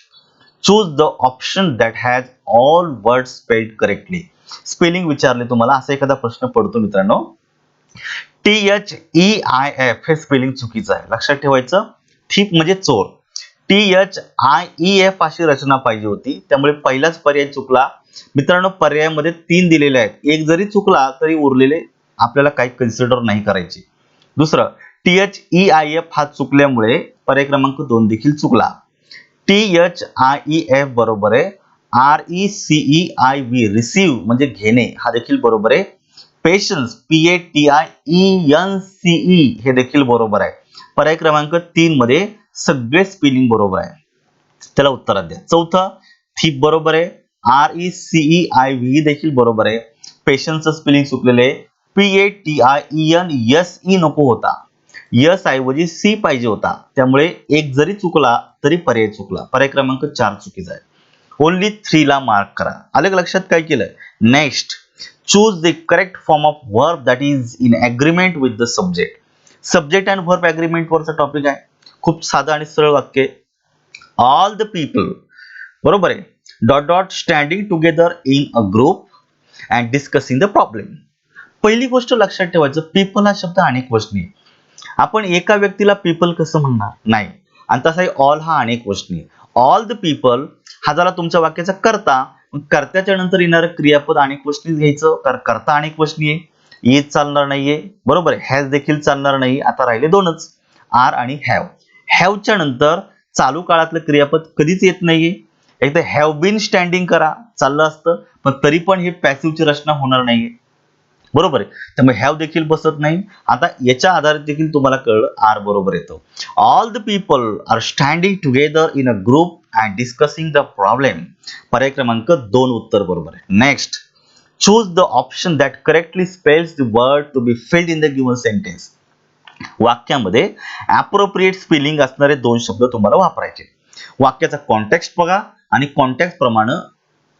choose the option that has all words spelled correctly. Spelling विचारले तुम्हाला, असा एखादा प्रश्न पडतो मित्रांनो. THEIF हे स्पेलिंग चुकीचं आहे, लक्षात ठेवायचं. थिप म्हणजे चोर. THIEF अशी रचना पाहिजे होती, त्यामुळे पहिलाच पर्याय चुकला. मित्रांनो, पर्यायामध्ये 3 दिलेले आहेत, एक जरी चुकला तरी उरलेले आपल्याला काही कन्सिडर नाही करायचे. दुसरं THEIF हा चुकल्यामुळे पर्याय क्रमांक 2 देखील चुकला. THIEF बरोबर आहे. RECEIV रिसीव्ह म्हणजे घेणे हा देखील बरोबर आहे. पेशन्स PATIENCE हे देखील बरोबर आहे. पर्याय क्रमांक 3 मध्ये सगळे स्पेलिंग बरोबर आहे. त्याला उत्तरात द्या. चौथं थिप बरोबर आहे. RECEIV देखील बरोबर आहे. पेशन्सचं स्पेलिंग चुकलेलं आहे. PATIENSE नको होता, यस ऐवजी सी पाहिजे होता, त्यामुळे एक जरी चुकला तरी पर्याय चुकला. पर्याय क्रमांक 4 चुकीचा आहे. ओनली 3 ला मार्क करा. अलग लक्षात काय केलं. Next, choose the correct form of verb that is in agreement with the subject. Subject and verb agreement वरचा टॉपिक आहे. खूप साधं आणि सरळ वाक्य. ऑल द पीपल बरोबर आहे. Dot dot standing together in a group and discussing the problem. पहिली गोष्ट लक्षात ठेवायचं, पीपल हा शब्द अनेक वचनी आहे. आपण एका व्यक्तीला पीपल कसं म्हणणार नाही, आणि तसाही ऑल हा अनेक वचनी आहे. ऑल द पीपल हा झाला तुमच्या वाक्याचा कर्ता. कर्त्याच्या नंतर येणारं क्रियापद अनेक वचनी घ्यायचं, कारण कर्ता अनेक वचनी आहे. इज चालणार नाहीये, बरोबर आहे. हॅज देखील चालणार नाही. आता राहिले दोनच, आर आणि हॅव. हॅवच्या नंतर चालू काळातलं क्रियापद कधीच येत नाहीये. एकदा हॅव बीन स्टँडिंग करा चाललं असतं, पण तरी पण हे पॅसिव्हची रचना होणार नाहीये, बरोबर आहे. त्यामुळे हॅव देखील बसत नाही. आता याच्या आधारे देखील तुम्हाला कळलं, आर बरोबर येतो. All the people are standing together in a group and discussing the problem. पर्याय क्रमांक 2 उत्तर बरोबर आहे. Next, choose the option that correctly spells the word to be filled in the given sentence. वाक्यामध्ये अप्रोप्रिएट स्पेलिंग असणारे 2 शब्द तुम्हाला वापरायचे. वाक्याचा कॉन्टेक्स्ट बघा आणि कॉन्टेक्स्ट प्रमाणे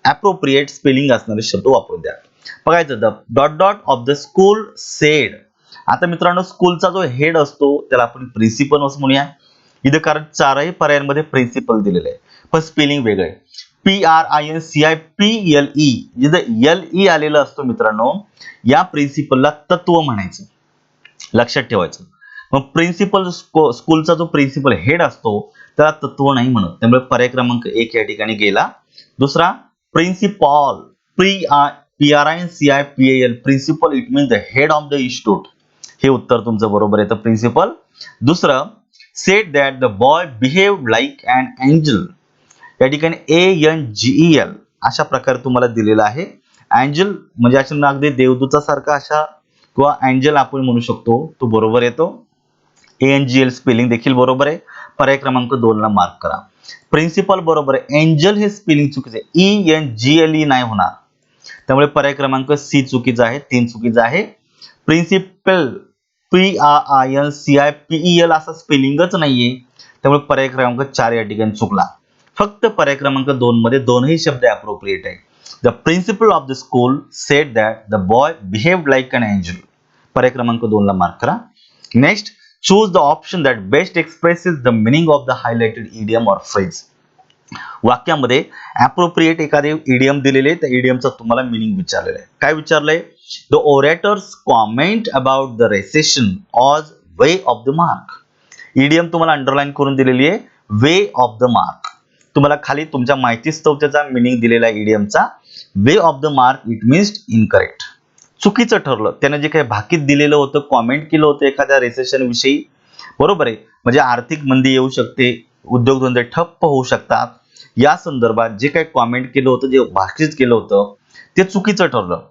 अप्रोप्रिएट स्पेलिंग असणारे शब्द वापरून द्या. बघायचं, the dot dot of the school sed. आता मित्रांनो, स्कूलचा जो हेड असतो त्याला आपण प्रिन्सिपल असं म्हणूया. इथं कारण चारही पर्यायांमध्ये प्रिन्सिपल दिलेलं आहे, पण स्पेलिंग वेगळं आहे. PRINCIPLE, जिथं LE आलेलं असतो मित्रांनो, या प्रिन्सिपलला तत्व म्हणायचं, लक्षात ठेवायचं. मग प्रिन्सिपल, स्कूलचा जो प्रिन्सिपल हेड असतो त्याला तत्व नाही म्हणत, त्यामुळे पर्याय क्रमांक 1 या ठिकाणी गेला. दुसरा, principal PRINCIPAL principal, it means the head of the institute. हे उत्तर तुमचं बरोबर येतं, प्रिन्सिपल. दुसरं, said that the boy behaved like an angel. या ठिकाणी ANGEL अशा प्रकारे तुम्हाला दिलेला आहे. एंजल म्हणजे अशा अगदी देवदूतासारखा अशा, किंवा एंजल आपण म्हणू शकतो, तो बरोबर येतो. ANGEL स्पेलिंग देखील बरोबर आहे. पर्याय क्रमांक 2 ला मार्क करा. प्रिन्सिपल बरोबर आहे. एंजल हे स्पेलिंग चुकीचे, ENGLE नाही होणार, त्यामुळे पर्याय क्रमांक C चुकीचा आहे. 3 चुकीचा आहे. प्रिन्सिपल PRINCIPEL असा स्पेलिंगच नाहीये, त्यामुळे पर्याय क्रमांक 4 या ठिकाणी चुकला. फक्त पर्याय क्रमांक 2 मध्ये दोनही शब्द अप्रोप्रिएट आहे. The principal of the school said that the boy behaved like an angel. पर्याय क्रमांक 2 ला मार्क करा. Next, choose the option that best expresses the meaning of the highlighted idiom or phrase. वाक्यामध्ये अप्रोप्रिएट एखादे idiom दिलेले, त्या इडियमचा तुम्हाला मिनिंग विचारलेला आहे. काय विचारलंय? The orator's comment about the recession was way off the mark. Idiom तुम्हाला अंडरलाईन करून दिलेली आहे, वे ऑफ द मार्क. तुम्हाला खाली तुमच्या माहितीस्तव त्याचा मिनिंग दिलेला आहे इडियमचा. Way off the mark it means incorrect, चुकीचं ठरलं. त्याने जे काही भाकीत दिलेलं होतं, कॉमेंट केलं होतं एखाद्या रेसेशन विषयी, बरोबर आहे, म्हणजे आर्थिक मंदी येऊ शकते, उद्योगधंदे ठप्प होऊ शकतात, या संदर्भात जे काही कॉमेंट केलं होतं, जे भाकीत केलं होतं, ते चुकीचं ठरलं.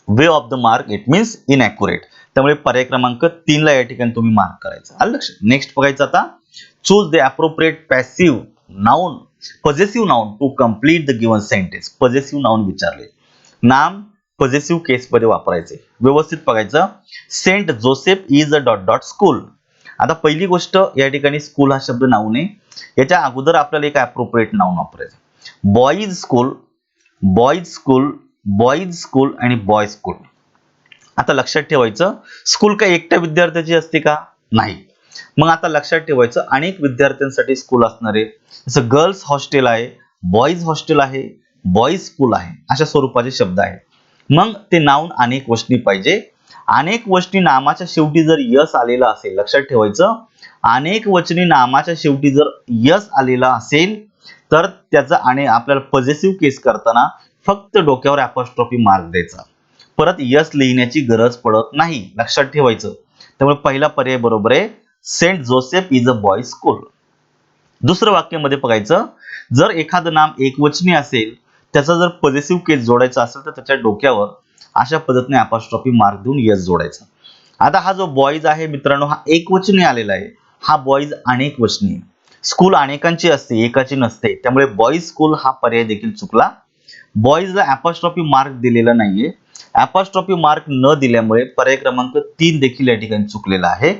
Way off the mark it means inaccurate. त्यामुळे पर्याय क्रमांक 3 ला या ठिकाणी तुम्ही मार्क करायचं. आलं लक्षात. नेक्स्ट बघायचं आता, choose the appropriate passive noun possessive noun to complete the given sentence. Possessive noun विचारले, नाम पॉझेसिव्ह केस मध्ये वापरायचे. व्यवस्थित बघायचं, Saint Joseph is a dot dot school. आता पहिली गोष्ट, या ठिकाणी स्कूल हा शब्द नाउन आहे. याच्या अगोदर आपल्याला एक अप्रोप्रिएट नाउन वापरायचं. Boys school, boys school, boys school आणि बॉय स्कूल. आता लक्षात ठेवायचं, स्कूल काय एकट्या विद्यार्थ्याची असते का? नाही. मग आता लक्षात ठेवायचं, अनेक विद्यार्थ्यांसाठी स्कूल असणारे, जसं गर्ल्स हॉस्टेल आहे, बॉईज हॉस्टेल आहे, बॉईज स्कूल आहे, अशा स्वरूपाचे शब्द आहेत. मग ते नाउन अनेक वचनी पाहिजे. अनेक वचनी नामाच्या शेवटी जर यस आलेला असेल, लक्षात ठेवायचं, अनेक वचनी नामाच्या शेवटी जर यस आलेला असेल तर त्याचा आणि आपल्याला पॉझिटिव्ह केस करताना फक्त डोक्यावर अपॉस्ट्रॉफी मार्क द्यायचा, परत यस लिहिण्याची गरज पडत नाही, लक्षात ठेवायचं. त्यामुळे पहिला पर्याय बरोबर आहे, saint Joseph is a boy school. दुसरं वाक्यामध्ये बघायचं, जर एखादं नाम एकवचनी असेल, त्याचा जर पॉझिटिव्ह केस जोडायचा असेल तर त्याच्या डोक्यावर अशा पद्धतीने अपॉस्ट्रॉफी मार्क देऊन यस जोडायचा. आता हा जो बॉईज आहे मित्रांनो, हा एकवचनी आलेला आहे. हा बॉईज अनेक वचनी आहे. स्कूल अनेकांची असते, एकाची नसते, त्यामुळे बॉईज स्कूल हा पर्याय देखील चुकला. बॉईजला अपॉस्ट्रॉफी मार्क दिलेला नाहीये. अपॉस्ट्रॉफी मार्क न दिल्यामुळे पर्याय क्रमांक 3 देखील या ठिकाणी चुकलेला आहे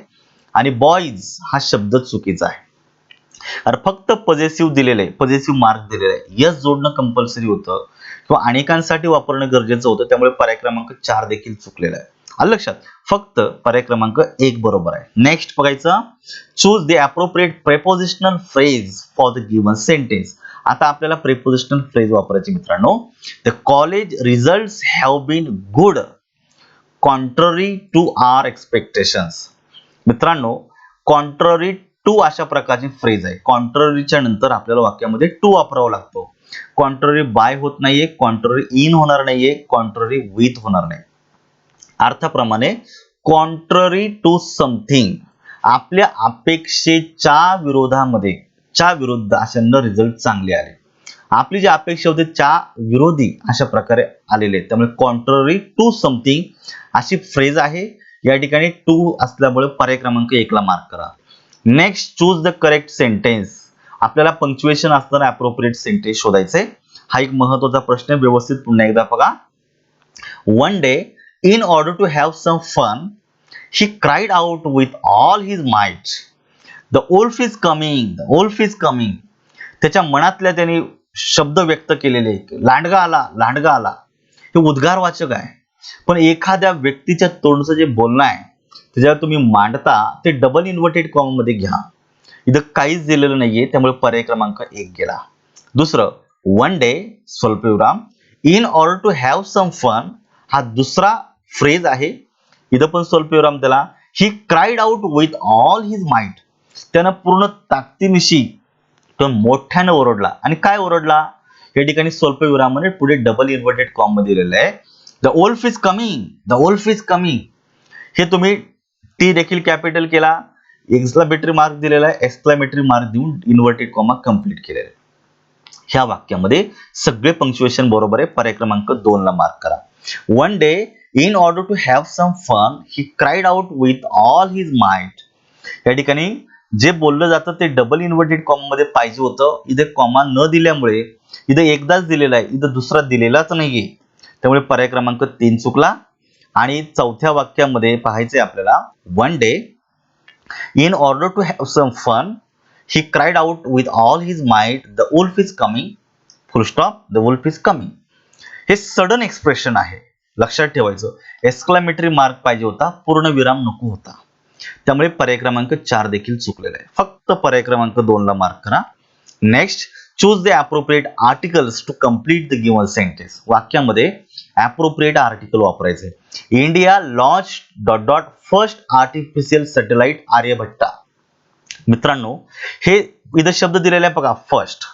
आणि बॉईज हा शब्द चुकीचा आहे. अरे फक्त पॉझिटिव्ह दिलेलं आहे, पॉझिटिव्ह मार्क दिलेला आहे, यस जोडणं कंपल्सरी होतं किंवा अनेकांसाठी वापरणं गरजेचं होतं, त्यामुळे पर्याय क्रमांक 4 देखील चुकलेला आहे. आलं लक्षात? फक्त पर्याय क्रमांक 1 बरोबर आहे. नेक्स्ट बघायचं, choose the appropriate prepositional phrase for the given sentence. आता आपल्याला प्रेपोजिशनल फ्रेज वापरायची मित्रांनो. The college results have been good contrary to our expectations. मित्रांनो, कॉन्ट्ररी टू अशा प्रकारची फ्रेज आहे. कॉन्ट्ररीच्या नंतर आपल्याला वाक्यामध्ये टू वापरावा लागतो. कॉन्ट्ररी बाय होत नाहीये, कॉन्ट्ररी इन होणार नाहीये, कॉन्ट्ररी विथ होणार नाही. अर्थाप्रमाणे कॉन्ट्ररी टू समथिंग, आपल्या अपेक्षेच्या विरोधामध्ये, च्या विरुद्ध अशा न रिझल्ट चांगले आले. आपली जी अपेक्षा होती च्या विरोधी अशा प्रकारे आलेले आहेत, त्यामुळे कॉन्ट्ररी टू समथिंग अशी फ्रेज आहे. या ठिकाणी टू असल्यामुळे पर्याय क्रमांक 1 ला मार्क करा. Next, choose the correct sentence. आपल्याला पंक्च्युएशन असणारा अप्रोप्रिएट सेंटेन्स शोधायचे. हा एक महत्त्वाचा प्रश्न आहे, व्यवस्थित पुन्हा एकदा बघा. One day in order to have some fun, he cried out with all his might, the wolf is coming, the wolf is coming. त्याच्या मनातल्या त्याने शब्द व्यक्त केलेले, लांडगा आला, लांडगा आला, हे उद्गारवाचक आहे. पण एखाद्या व्यक्तीच्या तोंडचं जे बोलणं आहे त्याच्यावर तुम्ही मांडता ते डबल इन्व्हर्टेड कॉमा मध्ये घ्या. इथं काहीच दिलेलं नाहीये, त्यामुळे पर्याय क्रमांक 1 गेला. दुसरं, वन डे स्वल्पविराम in order to have some fun, हा दुसरा फ्रेज आहे. इथं पण स्वल्पविराम त्याला. He cried out with all his might, त्यानं पूर्ण ताकदीनिशी तो मोठ्यानं ओरडला. आणि काय ओरडला? या ठिकाणी स्वल्पविरामाने पुढे डबल इन्व्हर्टेड कॉम मध्ये दिलेलं आहे. The Wolff is coming, the Wolff is coming. हे तुम्ही टी देखील कॅपिटल केला, एक्सक्लामेटरी मार्क दिलेला आहे, एक्सक्लामेटरी मार्क देऊन इन्व्हर्टेड कॉमा कंप्लीट केलेला आहे. ह्या वाक्यामध्ये सगळे पंक्च्युएशन बरोबर आहे. पर्याय क्रमांक 2 ला मार्क करा. One day in order to have some fun, he cried out with all his might. या ठिकाणी जे बोललं जातं ते डबल इन्व्हर्टेड कॉमा मध्ये पाहिजे होतं. इथे कॉमा न दिल्यामुळे इथे एकदाच दिलेला आहे, इथे दुसरा दिलेलाच नाहीये, त्यामुळे पर्याय क्रमांक 3 चुकला. आणि चौथ्या वाक्यामध्ये पाहायचंय आपल्याला, one day in order to have some fun, he cried out with all his might, the wolf is coming, full stop, the wolf is coming. हे सडन एक्सप्रेशन आहे, लक्षात ठेवायचं. एक्सक्लामेटरी मार्क पाहिजे होता, पूर्ण विराम नको होता, त्यामुळे पर्याय क्रमांक 4 देखील चुकलेला आहे. फक्त पर्याय क्रमांक 2 ला मार्क करा. Next, choose the appropriate articles to complete the given sentence. वाक्यामध्ये अप्रोप्रिएट आर्टिकल वापरायचे. India launch dot dot first artificial satellite Aryabhata. मित्रांनो, हे इथं शब्द दिलेला आहे बघा, फर्स्ट.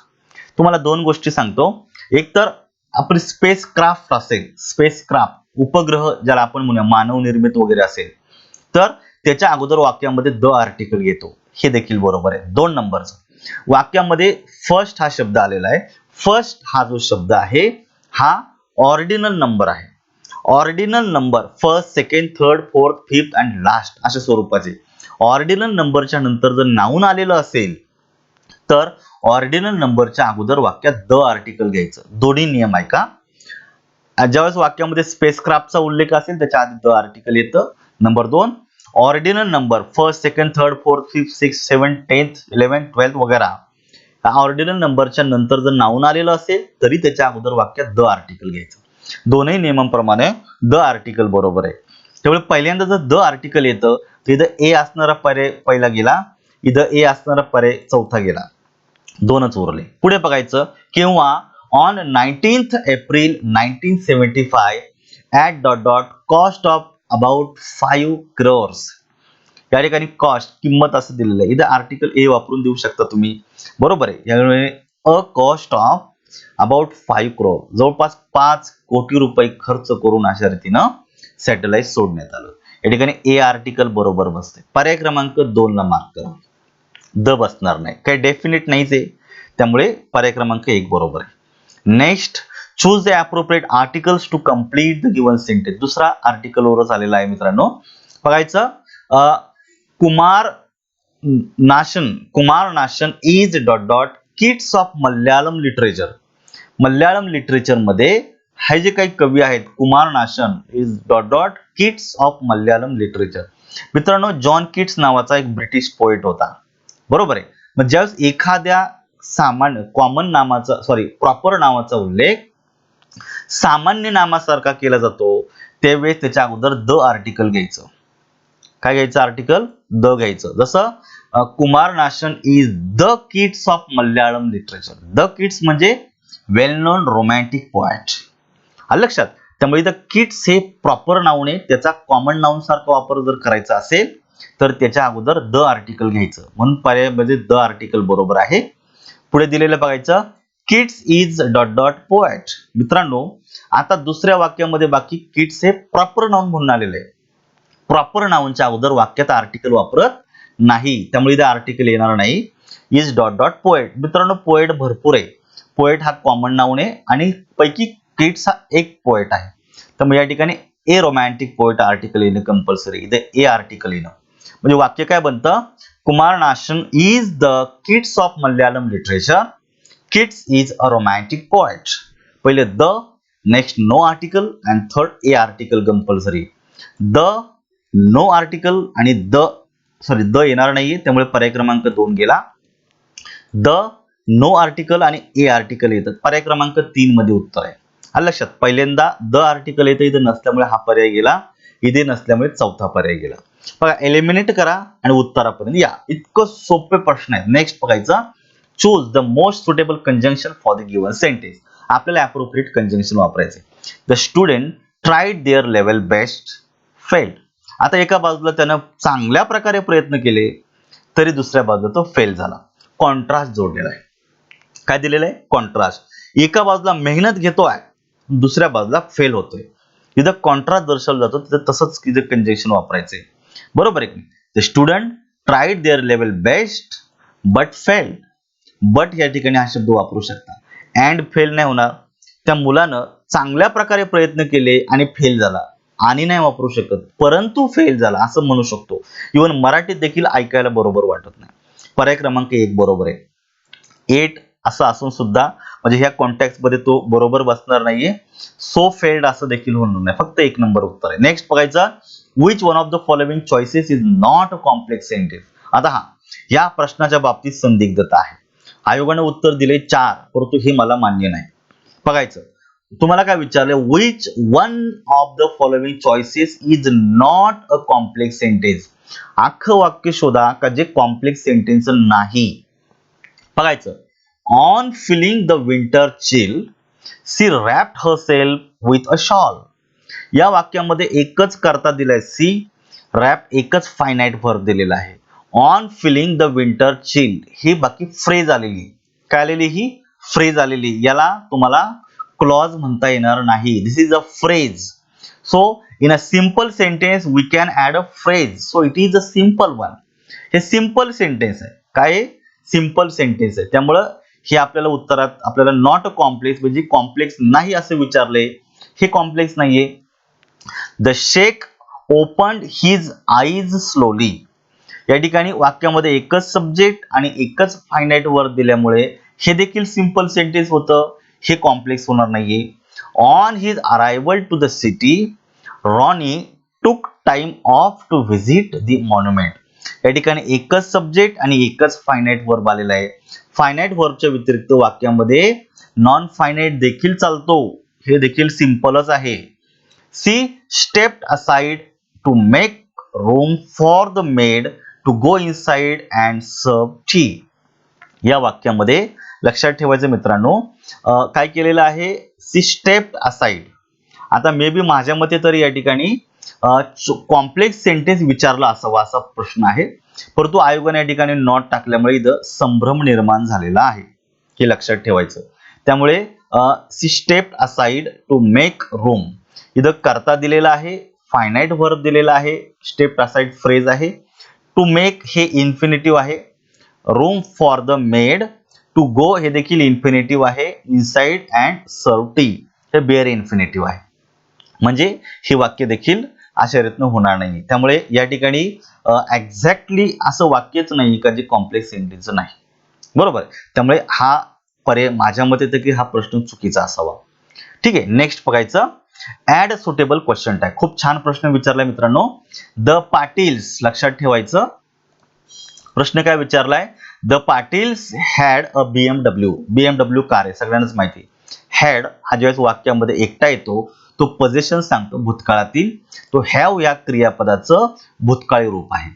तुम्हाला 2 गोष्टी सांगतो. एक तर आपली स्पेस क्राफ्ट असेल, स्पेस क्राफ्ट उपग्रह ज्याला आपण म्हणूया, मानव निर्मित वगैरे असेल, तर त्याच्या अगोदर वाक्यामध्ये द आर्टिकल येतो, हे देखील बरोबर आहे. 2 नंबरचं वाक्यामध्ये फर्स्ट हा शब्द आलेला आहे. फर्स्ट हा जो शब्द आहे हा ऑर्डिनल नंबर आहे. Ordinal number first, second, third, fourth, fifth and last अशा स्वरूपाचे. ऑर्डिनल नंबरच्या नंतर जर नाऊन आलेलं असेल तर ऑर्डिनल नंबरच्या अगोदर वाक्यात द आर्टिकल घ्यायचं. दोन्ही नियम आहे का? ज्यावेळेस वाक्यामध्ये स्पेसक्राफ्टचा उल्लेख असेल त्याच्या आधी द आर्टिकल येतं. Number 2, ordinal number first, second, third, fourth, fifth, six, 7, 10, 11, 12 वगैरे ऑर्डिनल नंबरच्या नंतर जर नाऊन आलेलं असेल तरी त्याच्या अगोदर वाक्यात द आर्टिकल घ्यायचं. दोन्ही नियमांप्रमाणे द आर्टिकल बरोबर आहे. त्यामुळे पहिल्यांदा जर द आर्टिकल येतं तर इथं ए असणारा पर्याय पहिला गेला, इथं ए असणारा पर्याय चौथा गेला, 2च उरले. पुढे बघायचं, किंवा on 19th April 1975 at ... cost of about 5 crores. या ठिकाणी कॉस्ट किंमत असं दिलेलं आहे. इथे आर्टिकल ए वापरून देऊ शकता तुम्ही. बरोबर आहे. यामुळे a cost of about 5 crore, जवळपास 5 कोटी रुपये खर्च करून अशा रीतीनं सॅटेलाइट सोडण्यात आलं. या ठिकाणी ए आर्टिकल बरोबर बसते. पर्याय क्रमांक 2 ला मार्क करा. द बसणार नाही, काही डेफिनेट नाहीच आहे, त्यामुळे पर्याय क्रमांक 1 बरोबर आहे. Next, choose the appropriate articles to complete the given sentence. दुसरा आर्टिकल वरच आलेला आहे मित्रांनो. बघायचं, Kumaran Asan is dot dot Keats of Malayalam literature. Malayalam literature मध्ये हे जे काही कवी आहेत, Kumaran Asan is dot dot Keats of Malayalam literature. मित्रांनो, जॉन किट्स नावाचा एक ब्रिटिश पोएट होता. बरोबर आहे. मग ज्यावेळेस एखाद्या सामान्य कॉमन नामाचा प्रॉपर नावाचा उल्लेख सामान्य नामासारखा केला जातो, त्यावेळेस त्याच्या अगोदर द आर्टिकल घ्यायचं. काय घ्यायचं? आर्टिकल द घ्यायचं. जसं Kumaran Asan is the Keats of Malayalam literature. The Keats म्हणजे वेल नोन रोमॅन्टिक पोएट. आलं लक्षात? त्यामुळे द किड्स हे प्रॉपर नाउन आहे, त्याचा कॉमन नाउन सारखा वापर जर करायचा असेल तर त्याच्या अगोदर द आर्टिकल घ्यायचं. म्हणून पर्यायामध्ये द आर्टिकल बरोबर आहे. पुढे दिलेलं बघायचं, kids is dot dot poet. मित्रांनो, आता दुसऱ्या वाक्यामध्ये बाकी किड्स हे प्रॉपर नाउन म्हणून आलेले आहे. प्रॉपर नाउनच्या अगोदर वाक्यात आर्टिकल वापरत नाही, त्यामुळे इथे आर्टिकल येणार नाही. Is dot dot poet. मित्रांनो, पोएट भरपूर आहे. पोएट हा कॉमन नाउन आहे आणि पैकी किड्स हा एक पोएट आहे. त्यामुळे या ठिकाणी ए रोमॅन्टिक पोएट आर्टिकल येणं कंपल्सरी. इथे ए आर्टिकल येणं म्हणजे वाक्य काय बनतं? Kumaran Asan is the Keats of Malayalam literature. Keats is a romantic poet. पहिले the, next no article and third a article compulsory. The, no article आणि द येणार नाहीये, त्यामुळे पर्याय क्रमांक 2 गेला. द, नो आर्टिकल आणि ए आर्टिकल येतात. पर्याय क्रमांक 3 मध्ये उत्तर आहे. आलं लक्षात? पहिल्यांदा द आर्टिकल येतं, इथे नसल्यामुळे हा पर्याय गेला, इथे नसल्यामुळे चौथा पर्याय गेला. बघा, एलिमिनेट करा आणि उत्तरापर्यंत या. इतकं सोपे प्रश्न आहेत. नेक्स्ट बघायचा, choose the most suitable conjunction for the given sentence. आपल्याला अप्रोप्रिएट कंजंक्शन वापरायचे. The student tried their level best, failed. आता एका बाजूला त्यानं चांगल्या प्रकारे प्रयत्न केले तरी दुसऱ्या बाजूला तो फेल झाला. कॉन्ट्रास्ट जोडलेला आहे. काय दिलेलं आहे? कॉन्ट्रास्ट. एका बाजूला मेहनत घेतोय, दुसऱ्या बाजूला फेल होतोय. इथं कॉन्ट्रास्ट दर्शवला जातो, तिथं तसंच कंजंक्शन वापरायचे. बरोबर आहे की? The student tried their level best but failed. But या ठिकाणी हा शब्द वापरू शकता. अँड फेल नाही होणार. त्या मुलानं चांगल्या प्रकारे प्रयत्न केले आणि फेल झाला. आणि नाही वापरू शकत, परंतु फेल झाला असं म्हणू शकतो. इव्हन मराठीत देखील ऐकायला बरोबर वाटत नाही. पर्याय क्रमांक 1 बरोबर आहे. 8 असं असून सुद्धा म्हणजे ह्या कॉन्टेक्स्ट मध्ये तो बरोबर बसणार नाहीये. सो फेल्ड असं देखील होणार नाही. फक्त 1 नंबर उत्तर आहे. नेक्स्ट बघायचा, which one of the following choices is not a complex sentence. आता या प्रश्नाच्या बाबतीत संदिग्धता आहे. आयोगाने उत्तर दिले 4, परंतु हे मला मान्य नाही. बघायचं, तुम्हाला काय विचारलं, which one of the following choices is not a complex sentence. अख्खं वाक्य शोधा का जे कॉम्प्लेक्स सेंटेन्स नाही. बघायचं, on feeling the winter chill she wrapped herself with a shawl. या वाक्यामध्ये एकच करता दिलाय सी, रॅप एकच फायनाइट व्हर्ब दिलेला आहे. On feeling the winter chill ही बाकी फ्रेज आलेली. काय आलेली? ही फ्रेज आलेली. याला तुम्हाला क्लॉज म्हणता येणार नाही. This is a phrase. So in a simple sentence we can add a phrase. So it is a simple one. हे सिंपल सेंटेन्स आहे. काय? सिंपल सेंटेन्स आहे. त्यामुळं हे आपल्याला उत्तरात आपल्याला नॉट कॉम्प्लेक्स म्हणजे कॉम्प्लेक्स नाही असे विचारले. हे कॉम्प्लेक्स नाहीये. The sheikh opened his eyes slowly. या ठिकाणी वाक्यामध्ये एकच सब्जेक्ट आणि एकच फायनाइट वर्ड दिल्यामुळे हे देखील सिंपल सेंटेन्स होतं. हे कॉम्प्लेक्स होणार नाहीये. On his arrival to the city Ronnie took time off to visit the monument. या ठिकाणी एकच सब्जेक्ट आणि एकच फायनाइट वर्ब आलेला आहे. फायनाइट वर्बच्या व्यतिरिक्त वाक्यामध्ये नॉन फायनाइट देखील चालतो. हे देखील सिंपलच आहे. She stepped aside to make room for the maid to go inside and serve tea. या वाक्यामध्ये लक्षात ठेवायचं मित्रांनो, काय केलेलं आहे? She stepped aside. आता मे बी माझ्या मते तरी या ठिकाणी कॉम्प्लेक्स सेंटेन्स विचारला असावा असा प्रश्न आहे, परंतु आयोगाने या ठिकाणी नॉट टाकल्यामुळे इथं संभ्रम निर्माण झालेला आहे, हे लक्षात ठेवायचं. त्यामुळे she stepped aside to make room, इथं करता दिलेला आहे, फायनाइट वर्ब दिलेला आहे, स्टेप्ड असाइड फ्रेज आहे, टू मेक हे इन्फिनिटिव्ह आहे, room for the maid, to go हे देखील इन्फिनिटिव्ह आहे, इनसाइड अँड सर्व टी हे बेअर इन्फिनिटिव्ह आहे. म्हणजे हे वाक्य देखील अशा रीतीनं होणार नाही. त्यामुळे या ठिकाणी एक्झॅक्टली असं वाक्यच नाही का जे कॉम्प्लेक्स सेंटेन्स नाही, बरोबर. त्यामुळे हा पर्याय माझ्या मते तर की हा प्रश्न चुकीचा असावा. ठीक आहे, नेक्स्ट बघायचं. Add suitable question tag. खूप छान प्रश्न विचारलाय मित्रांनो. द पाटील्स, लक्षात ठेवायचं प्रश्न काय विचारलाय. The Patils had a BMW car आहे, सगळ्यांनाच माहिती. हॅड हा ज्यावेळेस वाक्यामध्ये एकटा येतो तो पोझिशन सांगतो भूतकाळातील, तो हॅव या क्रियापदाचं भूतकाळी रूप आहे.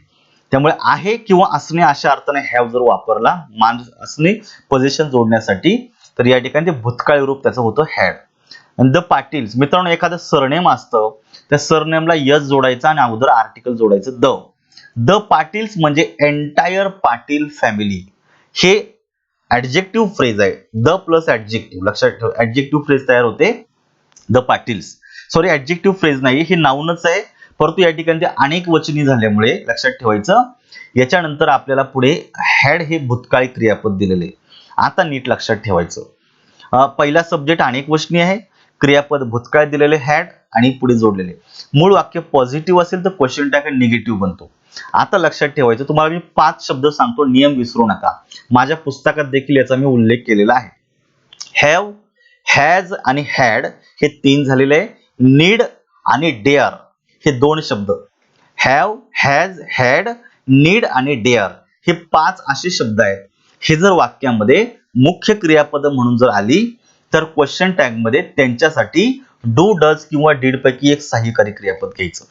त्यामुळे आहे किंवा असणे अशा अर्थाने हॅव जर वापरला माणूस असणे पोझिशन जोडण्यासाठी, तर या ठिकाणी ते भूतकाळी रूप त्याचं होतं हॅड. द पाटील्स, मित्रांनो एखादं सरनेम असतं, त्या सरनेमला यस जोडायचं आणि अगोदर आर्टिकल जोडायचं द. द पाटील्स म्हणजे एंटायर पाटील फॅमिली, हे ऍडजेक्टिव्ह फ्रेज आहे. द प्लस ऍडजेक्टिव्ह, लक्षात ठेव, ऍडजेक्टिव्ह फ्रेज तयार होते द पाटील्स. सॉरी, ऍडजेक्टिव्ह फ्रेज नाही, हे नाऊनच आहे, परंतु या ठिकाणी ते अनेक वचनी झाल्यामुळे लक्षात ठेवायचं. याच्यानंतर आपल्याला पुढे हॅड हे भूतकाळी क्रियापद दिलेले. आता नीट लक्षात ठेवायचं. पहिला सब्जेक्ट अनेक वचनी आहे, क्रियापद भूतकाळ दिलेले हॅड आणि पुढे जोडलेले. मूळ वाक्य पॉझिटिव्ह असेल तर क्वेश्चन टॅग निगेटिव्ह बनतो. आता लक्षात ठेवायचं, तुम्हाला मी 5 शब्द सांगतो, नियम विसरू नका. माझ्या पुस्तकात देखील याचा मी उल्लेख केलेला आहे. हॅव, हॅज आणि हॅड हे 3 झालेले आहे. नीड आणि डेअर हे 2 शब्द. हॅव, हॅज, हॅड, नीड आणि डेअर हे 5 असे शब्द आहेत. हे जर वाक्यामध्ये मुख्य क्रियापद म्हणून जर आली तर क्वेश्चन टॅग मध्ये त्यांच्यासाठी डू, डज किंवा डीड पैकी एक सहाय्यकारी क्रियापद घ्यायचं.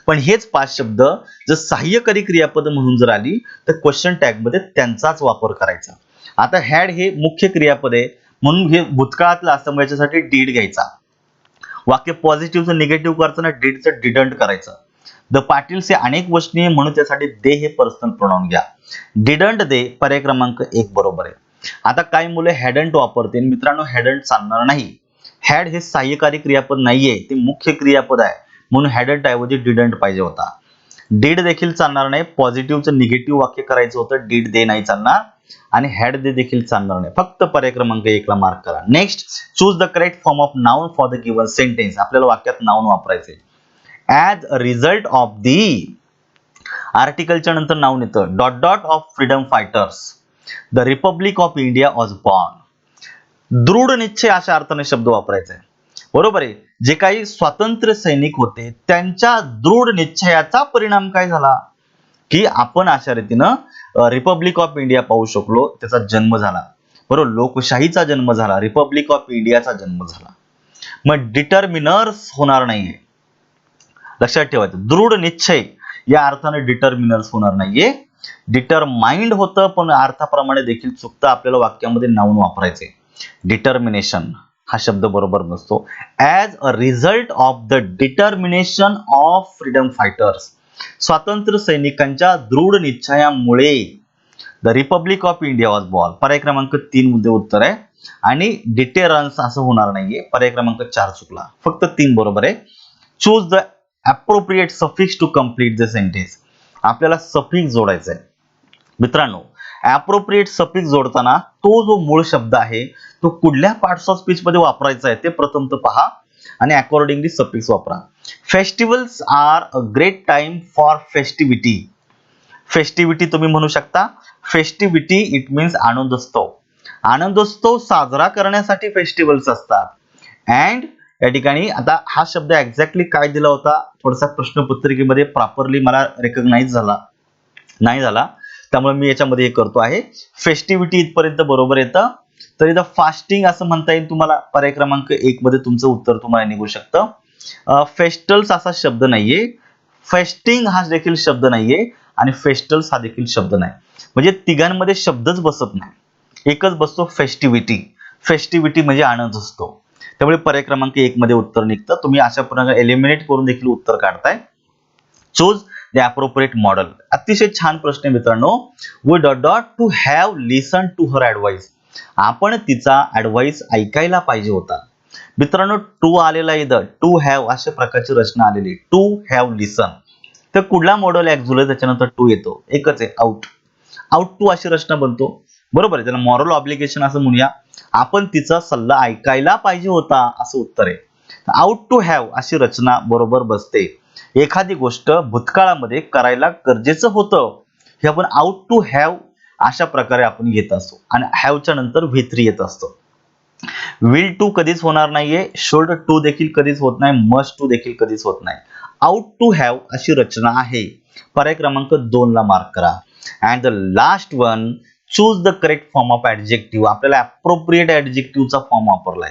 पण हेच 5 शब्द जर सहाय्यकारी क्रियापद म्हणून जर आली तर क्वेश्चन टॅग मध्ये त्यांचाच वापर करायचा. आता हॅड हे मुख्य क्रियापद आहे म्हणून हे भूतकाळातलं असल्यामुळे याच्यासाठी डीड घ्यायचा. वाक्य पॉझिटिव्हचं निगेटिव्ह करताना डीडचं डिडंट करायचं. द पाटील्स हे अनेक वचनी म्हणून त्यासाठी दे हे पर्सनल प्रोनाउन घ्या. डिडंट दे पर्याय क्रमांक 1 बरोबर आहे. आता काही मुले हॅडंट वापरतील. मित्रांनो हॅडंट चालणार नाही. हॅड हे सहाय्यकारी क्रियापद नाहीये, ते मुख्य क्रियापद आहे म्हणून हॅडंट ऐवजी डिडंट पाहिजे होता. डीड देखील चालणार नाही, पॉझिटिव्हचं निगेटिव्ह वाक्य करायचं होतं, डीड दे नाही चालणार आणि हॅड दे देखील चालणार नाही. फक्त पर्याय क्रमांक 1 ला मार्क करा. Next, choose the correct form of noun for the given sentence. आपल्याला वाक्यात नाउन वापरायचे. As a result of the, आर्टिकलच्या नंतर नाउन येतं. Dot dot of freedom fighters, the republic of India was born. दृढ निश्चय अशा अर्थाने शब्द वापरायचे, बरोबर आहे. जे काही स्वातंत्र्य सैनिक होते त्यांच्या दृढ निश्चयाचा परिणाम काय झाला की आपण अशा रीतीनं रिपब्लिक ऑफ इंडिया पाहू शकलो, त्याचा जन्म झाला, बरोबर. लोकशाहीचा जन्म झाला, रिपब्लिक ऑफ इंडियाचा जन्म झाला. मग डिटर्मिनर्स होणार नाहीये, लक्षात ठेवायचं. दृढ निश्चय या अर्थाने डिटर्मिनर्स होणार नाहीये. डिटरमाइंड होतं पण अर्थाप्रमाणे देखील चुकतं. आपल्याला वाक्यामध्ये नाउन वापरायचे. डिटर्मिनेशन हा शब्द बरोबर नसतो. As a result of the determination of freedom fighters, स्वातंत्र्य सैनिकांच्या दृढ निश्चयामुळे the republic of India was born. पर्याय क्रमांक 3 मध्ये उत्तर आहे. आणि डिटेरन्स असं होणार नाहीये, पर्याय क्रमांक 4 चुकला, फक्त 3 बरोबर आहे. Choose the appropriate suffix to complete the sentence. आपल्याला सफिक्स जोडायचा आहे. मित्रांनो appropriate सफिक्स जोडताना तो जो मूळ शब्द आहे तो कुठल्या पार्ट्स ऑफ स्पीच मध्ये वापरायचा आहे ते प्रथम तर पहा आणि अकॉर्डिंगली सफिक्स वापरा. Festivals are a great time for festivity. Festivity तुम्ही म्हणू शकता. फेस्टिव्हिटी इट मीन्स आनंदोत्सव. आनंदोत्सव साजरा करण्यासाठी फेस्टिवल्स असतात. अँड या ठिकाणी आता हा शब्द एक्झॅक्टली काय दिला होता थोडासा प्रश्नपत्रिकेमध्ये प्रॉपरली मला रेकग्नाइज झाला नाही झाला, त्यामुळे मी याच्यामध्ये हे करतो आहे. फेस्टिव्हिटी इथपर्यंत बरोबर येतं. तर इथं फास्टिंग असं म्हणता येईल तुम्हाला. पर्याय क्रमांक 1 मध्ये तुमचं उत्तर तुम्हाला निघू शकतं. फेस्टल्स असा शब्द नाहीये, फेस्टिंग हा देखील शब्द नाहीये आणि फेस्टल्स हा देखील शब्द नाही. म्हणजे तिघांमध्ये शब्दच बसत नाही, एकच बसतो फेस्टिव्हिटी. फेस्टिव्हिटी म्हणजे आनंद असतो. त्यामुळे पर्याय क्रमांक 1 मध्ये उत्तर निघतं. तुम्ही अशा प्रकारे एलिमिनेट करून देखील उत्तर काढताय. Choose the appropriate modal. अतिशय छान प्रश्न आहे मित्रांनो. We dot dot to have listen to her advice. आपण तिचा ऍडवाइस ऐकायला पाहिजे होता. मित्रांनो टू आलेला इथं टू हॅव अशा प्रकारची रचना आलेली. टू हॅव लिसन. तर कुठला मॉडेल ऍक्च्युअली त्याच्यानंतर टू येतो? एकच आहे, आउट. आउट टू अशी रचना बनतो. बरोबर आहे. त्याला मॉरल ऑब्लिगेशन असं म्हणूया. आपण तिचा सल्ला ऐकायला पाहिजे होता असं उत्तर आहे. आउट टू हॅव अशी रचना बरोबर बसते. एखादी गोष्ट भूतकाळामध्ये करायला गरजेचं होतं हे आपण आउट टू हॅव अशा प्रकारे आपण घेत असतो आणि हॅवच्या नंतर V3 येत असतो. विल टू कधीच होणार नाहीये, शुड टू देखील कधीच होत नाही, मस्ट टू देखील कधीच होत नाही. आउट टू हॅव अशी रचना आहे. पर्याय क्रमांक 2 ला मार्क करा. And the last one, choose the correct form of adjective. आपल्याला अप्रोप्रिएट ऍडजेक्टिव्हचा फॉर्म वापरलाय.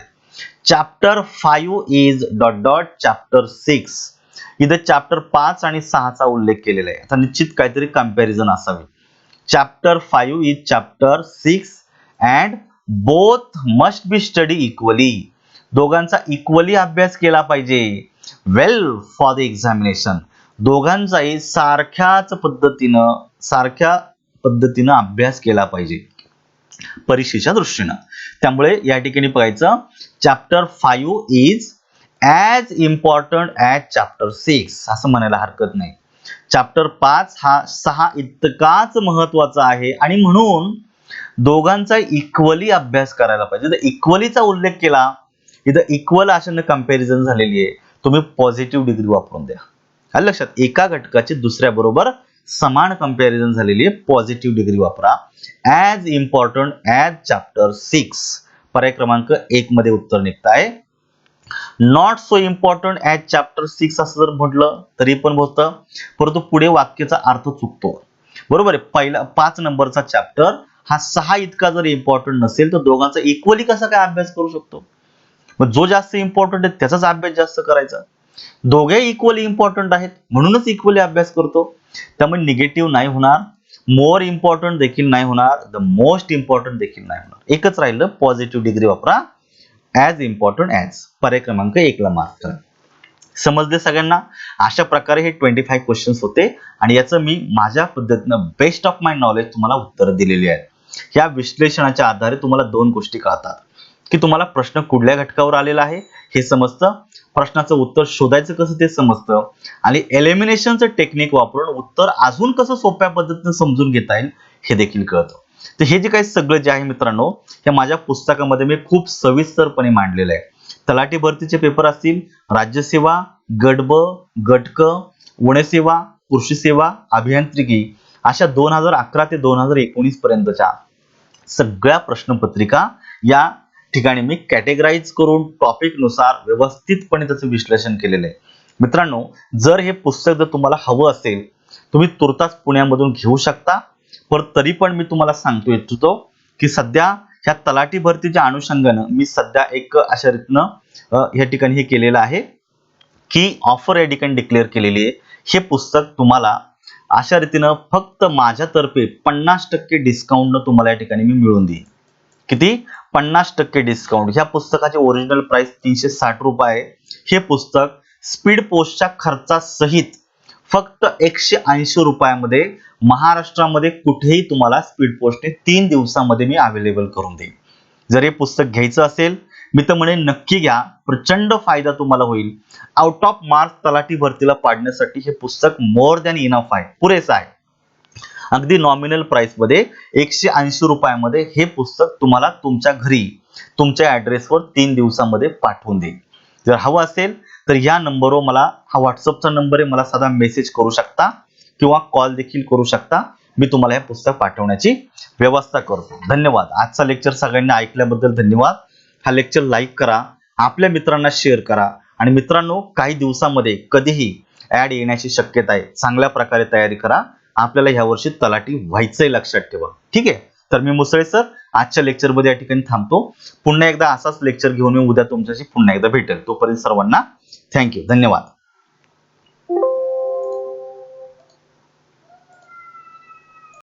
Chapter 5 is dot dot chapter 6. इथं चॅप्टर 5 आणि 6 चा उल्लेख केलेला आहे. आता निश्चित काहीतरी कंपॅरिझन असावी. Chapter 5 is chapter 6 and both must be study equally. दोघांचा इक्वली अभ्यास केला पाहिजे. वेल फॉर द एक्झामिनेशन. दोघांचाही सारख्या पद्धतीनं अभ्यास केला पाहिजे परीक्षेच्या दृष्टीनं. त्यामुळे या ठिकाणी बघायचं chapter 5 is as important as chapter 6 असं म्हणायला हरकत नाही. चॅप्टर 5 हा 6 इतकाच महत्वाचा आहे आणि म्हणून दोघांचा इक्वली अभ्यास करायला पाहिजे. जर इक्वलीचा उल्लेख केला, इथं इक्वल अशाने कंपॅरिझन झालेली आहे. तुम्ही पॉझिटिव्ह डिग्री वापरून द्या. आलं लक्षात? एका घटकाची दुसऱ्या बरोबर समान कंपॅरिझन झालेली आहे. पॉझिटिव्ह डिग्री वापरा. As important as chapter 6. पर्याय क्रमांक 1 मध्ये उत्तर निघत आहे. Not so important as chapter 6 असं जर म्हटलं तरी पण होतं, परंतु पुढे वाक्याचा अर्थ चुकतो. बरोबर आहे. पहिला 5 नंबरचा चॅप्टर हा 6 इतका जर इम्पॉर्टंट नसेल तर दोघांचा इक्वली कसा काय अभ्यास करू शकतो? मग जो जास्त इम्पॉर्टंट आहे त्याचाच अभ्यास जास्त करायचा. दोघे इक्वली इम्पॉर्टंट आहेत म्हणूनच इक्वली अभ्यास करतो. त्यामुळे निगेटिव्ह नाही होणार, मोर इम्पॉर्टंट देखील नाही होणार, द मोस्ट इम्पॉर्टंट देखील नाही होणार. एकच राहिलं, पॉझिटिव्ह डिग्री वापरा. As important as. पर्याय क्रमांक 1 ला मार्क करा. समजले सगळ्यांना? अशा प्रकारे हे 25 क्वेश्चन्स होते आणि याचं मी माझ्या पद्धतीनं बेस्ट ऑफ माय नॉलेज तुम्हाला उत्तर दिलेली आहेत. या विश्लेषणाच्या आधारे तुम्हाला 2 गोष्टी कळतात की तुम्हाला प्रश्न कुठल्या घटकावर आलेला आहे हे समजतं, प्रश्नाचं उत्तर शोधायचं कसं ते समजतं आणि एलिमिनेशनचं टेक्निक वापरून उत्तर अजून कसं सोप्या पद्धतीने समजून घेता येईल हे देखील कळतं. तर हे जे काही सगळं जे आहे मित्रांनो, हे माझ्या पुस्तकामध्ये मी खूप सविस्तरपणे मांडलेलं आहे. तलाठी भरतीचे पेपर असतील, राज्यसेवा, गट ब, गट क, वनसेवा, कृषी सेवा, अभियांत्रिकी अशा 2011 ते 2019 पर्यंतच्या सगळ्या प्रश्नपत्रिका या ठिकाणी मी कॅटेगराइज करून टॉपिक नुसार व्यवस्थितपणे त्याचं विश्लेषण केलेलं आहे. मित्रांनो, जर हे पुस्तक जर तुम्हाला हवं असेल तुम्ही तुर्तास पुण्यामधून घेऊ शकता. पण तरी पण मी तुम्हाला सांगतो इच्छितो की सध्या ह्या तलाठी भरतीच्या अनुषंगानं मी सध्या एक अशा रीतीनं या ठिकाणी हे केलेलं आहे की ऑफर या ठिकाणी डिक्लेअर केलेली आहे. हे पुस्तक तुम्हाला अशा रीतीनं फक्त माझ्यातर्फे 50% डिस्काउंट तुम्हाला या ठिकाणी मी मिळवून देईन. किती? 50% डिस्काउंट. ह्या पुस्तकाची ओरिजिनल प्राइस 360 रुपये आहे. हे पुस्तक स्पीड पोस्टच्या खर्चासहित फक्त 180 रुपयामध्ये महाराष्ट्रामध्ये कुठेही तुम्हाला स्पीड पोस्टने 3 दिवसामध्ये मी अवेलेबल करून देईन. जर हे पुस्तक घ्यायचं असेल मी तर म्हणेन नक्की घ्या. प्रचंड फायदा तुम्हाला होईल. आउट ऑफ मार्क्स तलाठी भरतीला पाडण्यासाठी हे पुस्तक मोर दॅन इनफ आहे, पुरेसं आहे. अगदी नॉमिनल प्राइस मध्ये 180 रुपयामध्ये हे पुस्तक तुम्हाला तुमच्या घरी तुमच्या ऍड्रेसवर 3 दिवसामध्ये पाठवून देईल. जर हवं असेल तर या नंबरवर मला, हा व्हॉट्सअपचा नंबर आहे, मला साधा मेसेज करू शकता किंवा कॉल देखील करू शकता. मी तुम्हाला हे पुस्तक पाठवण्याची व्यवस्था करतो. धन्यवाद. आजचा लेक्चर सगळ्यांनी ऐकल्याबद्दल धन्यवाद. हा लेक्चर लाईक करा, आपल्या मित्रांना शेअर करा आणि मित्रांनो काही दिवसामध्ये कधीही ऍड येण्याची शक्यता आहे. चांगल्या प्रकारे तयारी करा. आपल्याला ह्या वर्षी तलाठी व्हायचंय, लक्षात ठेवा. ठीक आहे? तर मी मुसळे सर आजच्या लेक्चरमध्ये या ठिकाणी थांबतो. पुन्हा एकदा असाच लेक्चर घेऊन मी उद्या तुमच्याशी पुन्हा एकदा भेटेल. तोपर्यंत सर्वांना थँक्यू, धन्यवाद.